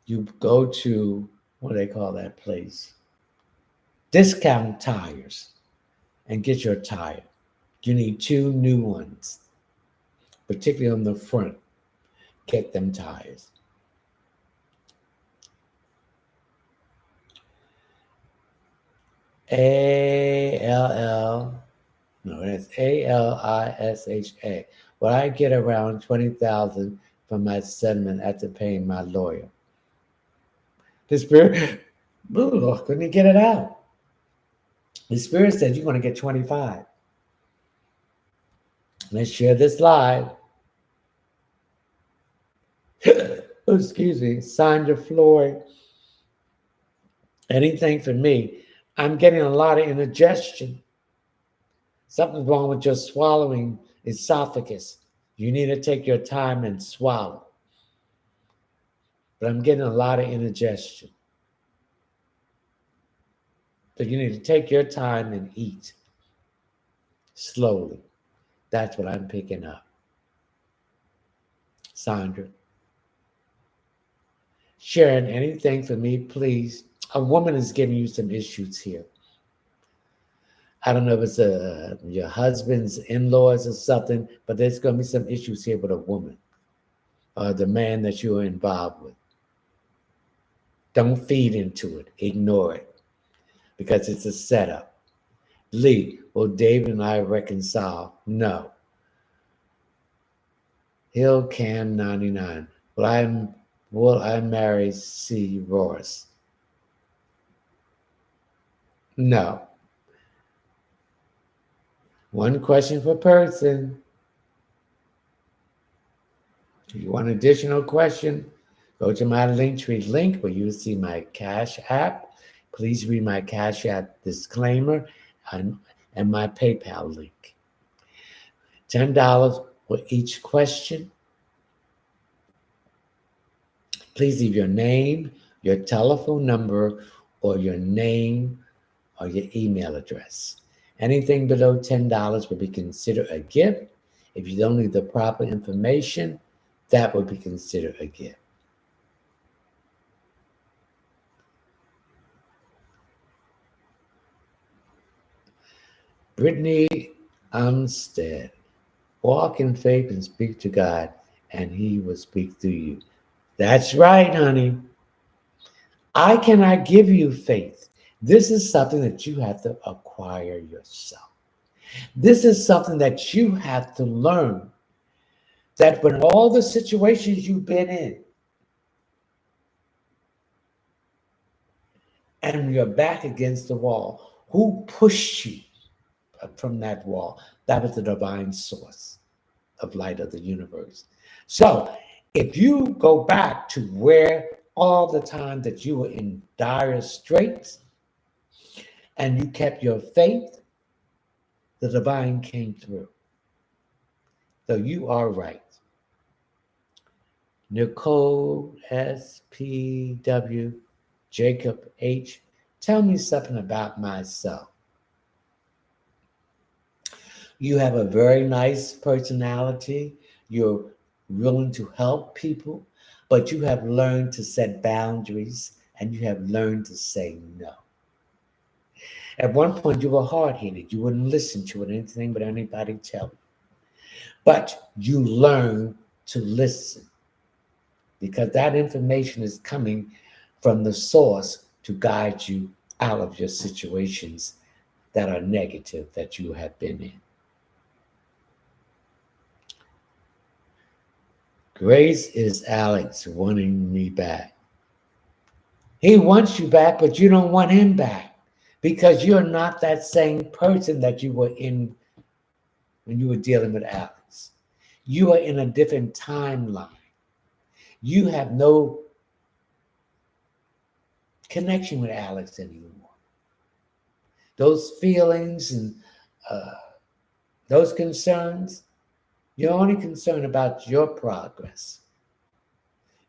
You go to, what do they call that place? Discount tires and get your tire. You need 2 new ones, particularly on the front. Get them tires. ALL, no, it's ALISHA. Well, I get around 20,000 from my settlement after paying my lawyer. The spirit, couldn't he get it out? The spirit said you're going to get 25. Let's share this live. Excuse me, Sandra Floyd. Anything for me? I'm getting a lot of indigestion. Something's wrong with your swallowing esophagus. You need to take your time and swallow. But I'm getting a lot of indigestion. So you need to take your time and eat slowly. That's what I'm picking up. Sandra. Sharon, anything for me, please? A woman is giving you some issues here. I don't know if it's your husband's in-laws or something, but there's going to be some issues here with a woman or the man that you're involved with. Don't feed into it. Ignore it because it's a setup. Lee, will David and I reconcile? No. Hill Cam 99. Will I marry C. Ross? No. One question per person. If you want an additional question, go to my Linktree link where you'll see my Cash App. Please read my Cash App disclaimer and my PayPal link. $10 for each question. Please leave your name, your telephone number, or your name or your email address. Anything below $10 will be considered a gift. If you don't leave the proper information, that would be considered a gift. Brittany Umstead, walk in faith and speak to God, and He will speak through you. That's right, honey. I cannot give you faith. This is something that you have to acquire yourself. This is something that you have to learn. That when all the situations you've been in, and you're back against the wall, who pushed you from that wall? That was the divine source of light of the universe. So if you go back to where all the time that you were in dire straits and you kept your faith, the divine came through. So you are right. Nicole SPW, Jacob H, tell me something about myself. You have a very nice personality. You're willing to help people, but you have learned to set boundaries and you have learned to say no. At one point, you were hard-headed. You wouldn't listen to anything but anybody tell you. But you learn to listen because that information is coming from the source to guide you out of your situations that are negative that you have been in. Grace is Alex wanting me back. He wants you back, but you don't want him back because you're not that same person that you were in when you were dealing with Alex. You are in a different timeline. You have no connection with Alex anymore. Those feelings and those concerns, you're only concerned about your progress.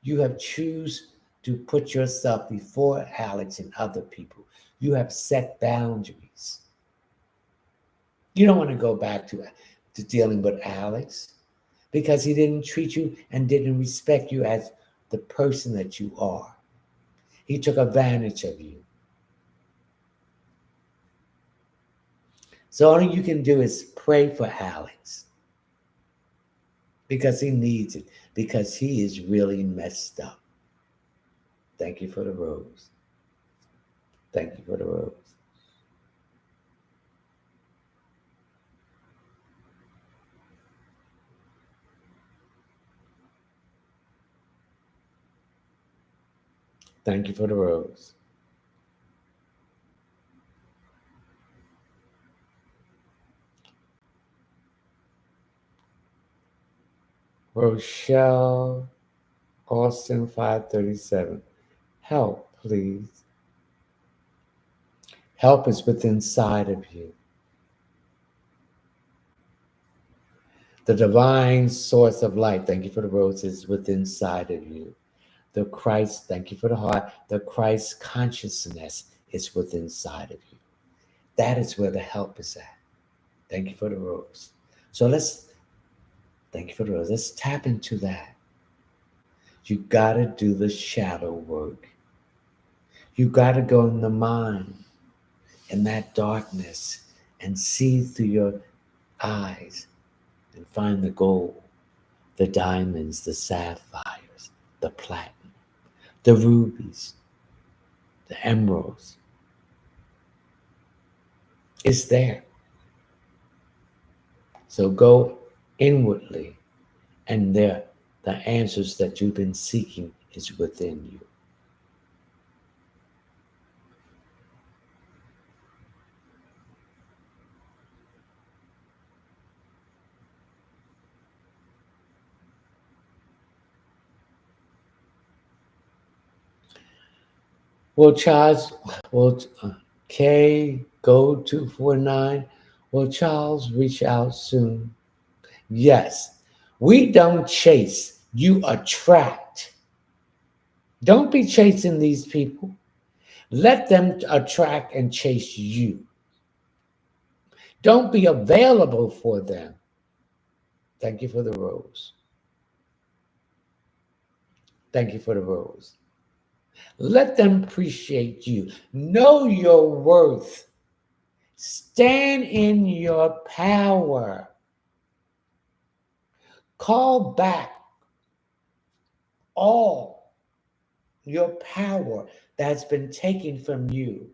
You have chosen to put yourself before Alex and other people. You have set boundaries. You don't want to go back to dealing with Alex because he didn't treat you and didn't respect you as the person that you are. He took advantage of you. So all you can do is pray for Alex because he needs it, because he is really messed up. Thank you for the rose. Thank you for the rose. Thank you for the rose. Rochelle Austin 537. Help, please. Help is within inside of you. The divine source of light, thank you for the roses, within inside of you. The Christ, thank you for the heart. The Christ consciousness is within inside of you. That is where the help is at. Thank you for the rose. So thank you for the rose. Let's tap into that. You got to do the shadow work. You got to go in the mind, in that darkness, and see through your eyes and find the gold, the diamonds, the sapphires, the platinum, the rubies, the emeralds. It's there. So go inwardly, and the answers that you've been seeking is within you. Will Charles, will K go 249? Will Charles reach out soon? Yes. We don't chase, you attract. Don't be chasing these people. Let them attract and chase you. Don't be available for them. Thank you for the rose. Thank you for the rose. Let them appreciate you. Know your worth. Stand in your power. Call back all your power that's been taken from you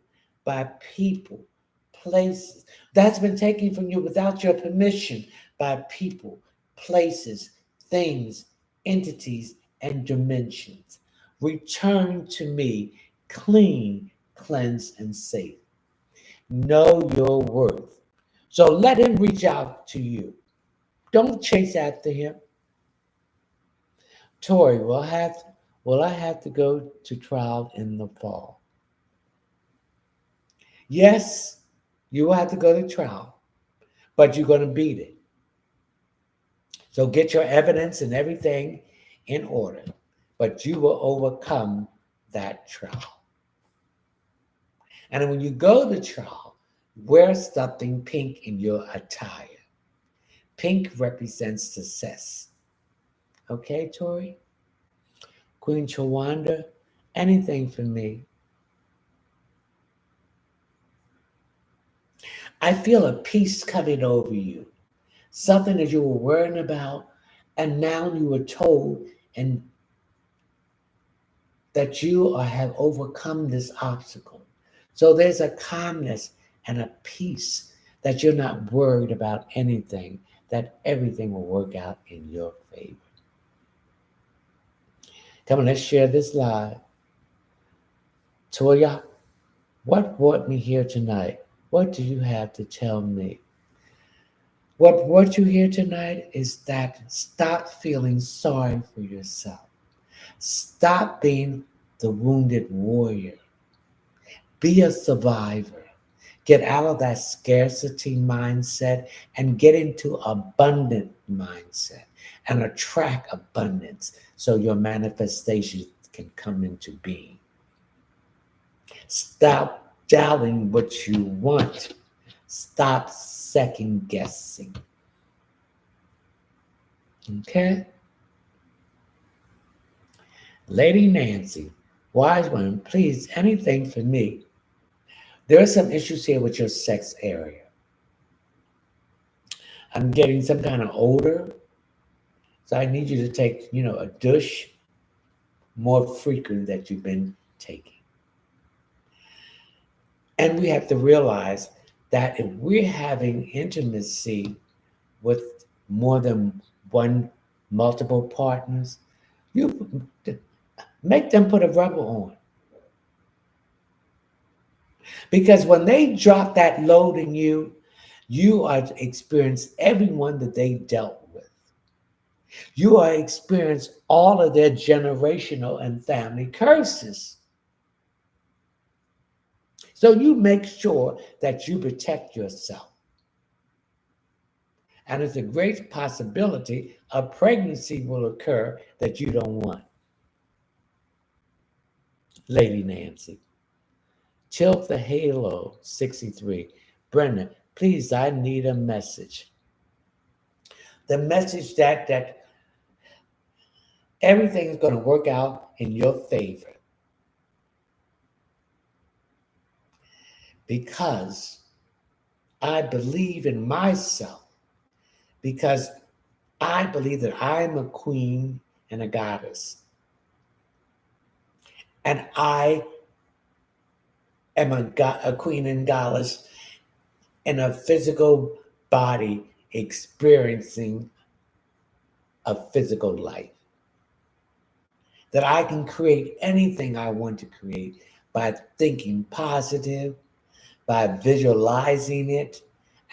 by people, places, that's been taken from you without your permission by people, places, things, entities, and dimensions. Return to me clean, cleansed, and safe. Know your worth. So let him reach out to you. Don't chase after him. Tori, will I have to go to trial in the fall? Yes, you will have to go to trial, but you're going to beat it. So get your evidence and everything in order, but you will overcome that trial. And when you go to trial, wear something pink in your attire. Pink represents success. Okay, Tori? Queen Chawanda, anything for me? I feel a peace coming over you. Something that you were worrying about, and now you were told and that you have overcome this obstacle. So there's a calmness and a peace that you're not worried about anything, that everything will work out in your favor. Come on, let's share this live. Toya, what brought me here tonight? What do you have to tell me? What brought you here tonight is that stop feeling sorry for yourself. Stop being the wounded warrior. Be a survivor. Get out of that scarcity mindset and get into abundant mindset and attract abundance so your manifestation can come into being. Stop doubting what you want. Stop second guessing. Okay? Lady Nancy, wise one, please, anything for me. There are some issues here with your sex area. I'm getting some kind of odor, so I need you to take, a douche more frequently that you've been taking. And we have to realize that if we're having intimacy with more than one, multiple partners, you make them put a rubber on. Because when they drop that load in you, you are to experience everyone that they dealt with. You are experience all of their generational and family curses. So you make sure that you protect yourself. And it's a great possibility a pregnancy will occur that you don't want. Lady Nancy. Tilt the Halo 63. Brenda, please, I need a message. The message that everything is going to work out in your favor. Because I believe in myself. Because I believe that I'm a queen and a goddess. And I am a queen and goddess in a physical body experiencing a physical life. That I can create anything I want to create by thinking positive, by visualizing it,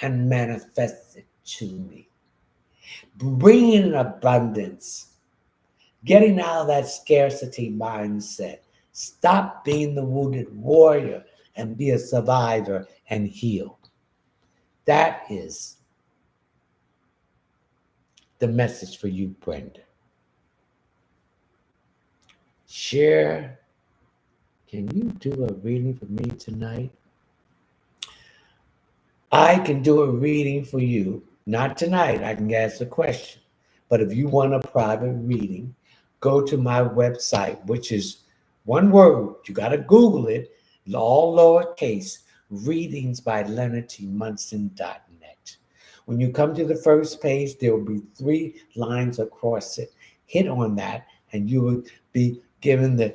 and manifest it to me. Bringing in abundance, getting out of that scarcity mindset, Stop being the wounded warrior and be a survivor and heal. That is the message for you, Brenda. Share. Can you do a reading for me tonight? I can do a reading for you. Not tonight. I can ask a question. But if you want a private reading, go to my website, which is one word. You got to Google it. All lowercase. Readings by LeonardTMunson.net. When you come to the first page, there will be 3 lines across it. Hit on that, and you will be given the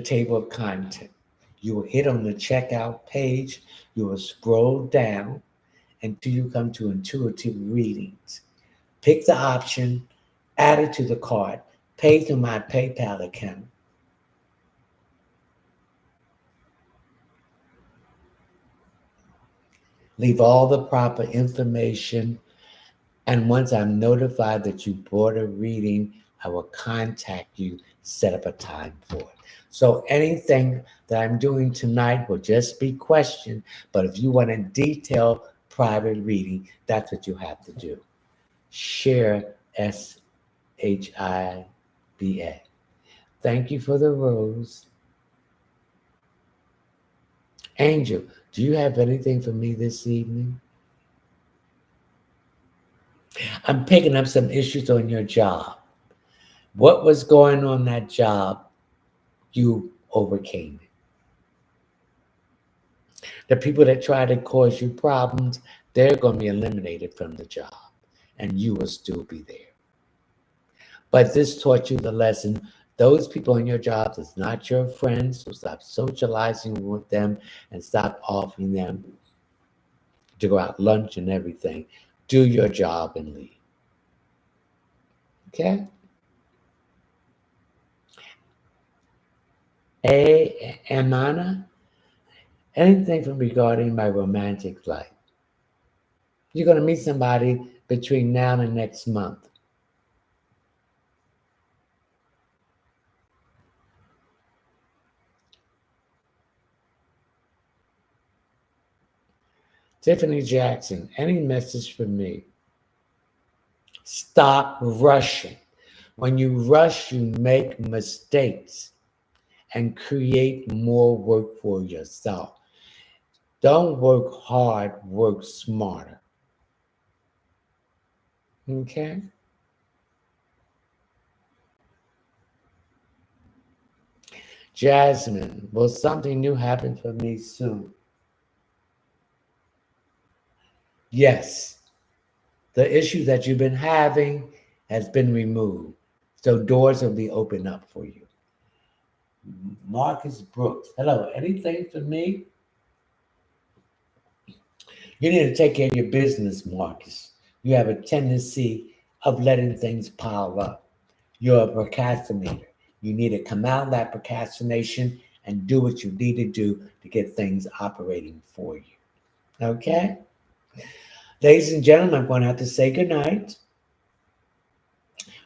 table of content. You will hit on the checkout page. You will scroll down until you come to intuitive readings. Pick the option, add it to the cart, pay through my PayPal account. Leave all the proper information. And once I'm notified that you bought a reading, I will contact you, set up a time for it. So anything that I'm doing tonight will just be questioned. But if you want a detailed private reading, that's what you have to do. Share, SHIBA. Thank you for the rose. Angel, do you have anything for me this evening? I'm picking up some issues on your job. What was going on that job? You overcame it. The people that try to cause you problems, they're going to be eliminated from the job, and you will still be there. But this taught you the lesson. Those people in your jobs is not your friends, so stop socializing with them and stop offering them to go out lunch and everything. Do your job and leave. Okay? Amana, anything from regarding my romantic life. You're going to meet somebody between now and next month. Tiffany Jackson, any message for me? Stop rushing. When you rush, you make mistakes and create more work for yourself. Don't work hard, work smarter. Okay? Jasmine, will something new happen for me soon? Yes. The issue that you've been having has been removed. So doors will be opened up for you. Marcus Brooks, hello. Anything for me? You need to take care of your business, Marcus. You have a tendency of letting things pile up. You're a procrastinator. You need to come out of that procrastination and do what you need to do to get things operating for you. Okay? Ladies and gentlemen, I'm going to have to say goodnight.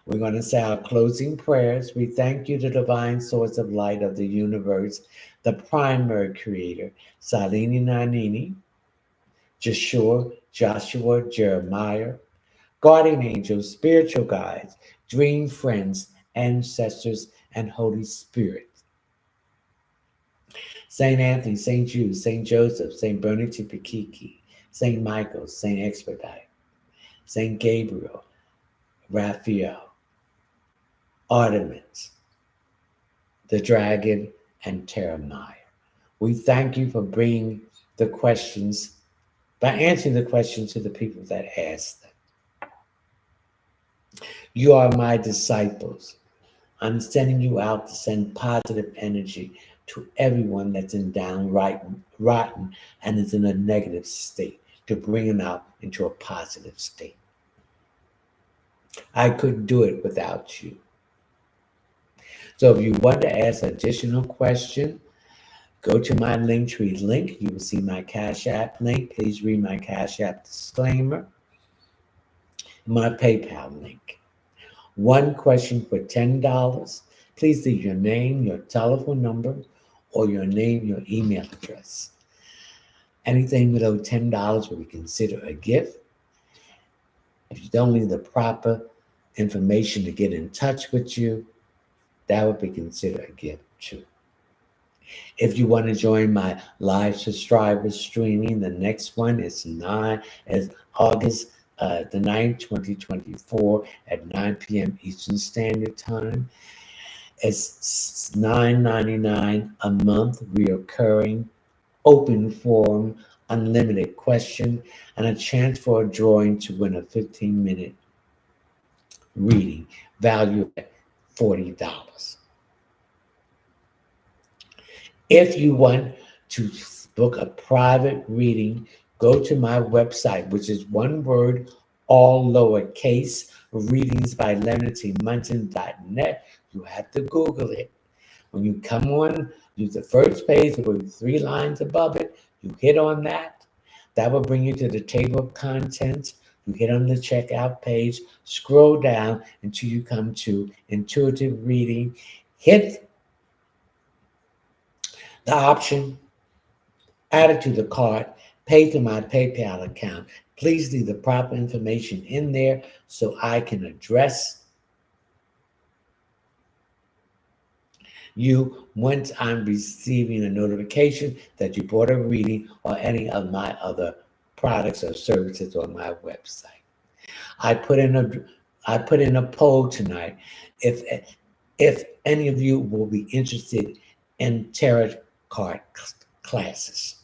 We're going to say our closing prayers. We thank you, the divine source of light of the universe, the primary creator, Salini Nanini, Joshua, Jeremiah, guardian angels, spiritual guides, dream friends, ancestors, and Holy Spirit. Saint Anthony, Saint Jude, Saint Joseph, Saint Bernadette Pikiki, Saint Michael, Saint Expedite, Saint Gabriel, Raphael, Artemis, the dragon, and Jeremiah. We thank you for bringing the questions, by answering the questions to the people that asked them. You are my disciples. I'm sending you out to send positive energy to everyone that's in rotten and is in a negative state, to bring them out into a positive state. I couldn't do it without you. So if you want to ask additional question, go to my Linktree link. You will see my Cash App link. Please read my Cash App disclaimer. My PayPal link. One question for $10. Please leave your name, your telephone number, or your name, your email address. Anything below $10 will be considered a gift. If you don't leave the proper information to get in touch with you, that would be considered a gift too. If you want to join my live subscribers streaming, the next one is August the 9th, 2024 at 9 p.m. Eastern Standard Time. It's $9.99 a month, reoccurring, open forum, unlimited question, and a chance for a drawing to win a 15-minute reading valued at $40. If you want to book a private reading, go to my website, which is one word, all lowercase, readingsbyleonardtmunson.net. You have to Google it. When you come on, use the first page, there will be 3 lines above it. You hit on that. That will bring you to the table of contents. You hit on the checkout page, scroll down until you come to intuitive reading. Hit the option, add it to the cart, pay to my PayPal account. Please leave the proper information in there so I can address you once I'm receiving a notification that you bought a reading or any of my other products or services on my website. I put in a poll tonight if any of you will be interested in tarot card classes.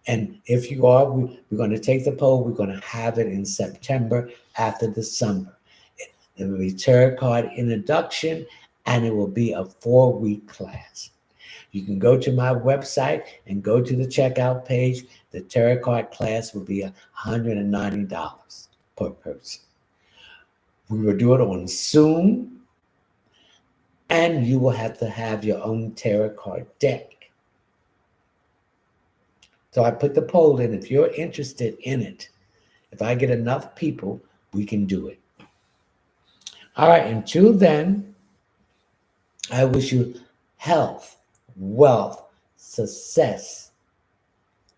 And if you are, we're going to take the poll. We're going to have it in September after the summer. It will be tarot card introduction, and it will be a 4-week class. You can go to my website and go to the checkout page. The tarot card class will be $190 per person. We will do it on Zoom, and you will have to have your own tarot card deck. So I put the poll in. If you're interested in it, if I get enough people, we can do it. All right, until then, I wish you health, wealth, success,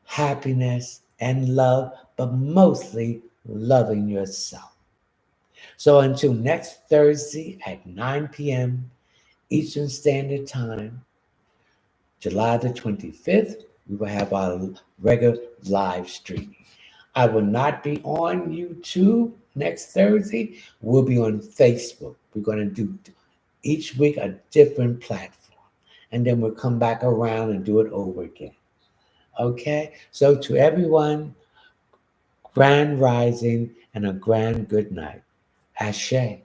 happiness, and love, but mostly loving yourself. So until next Thursday at 9 p.m. Eastern Standard Time, July the 25th, we will have our regular live streaming. I will not be on YouTube next Thursday. We'll be on Facebook. We're going to do each week a different platform. And then we'll come back around and do it over again. Okay? So to everyone, grand rising and a grand good night. Ashe.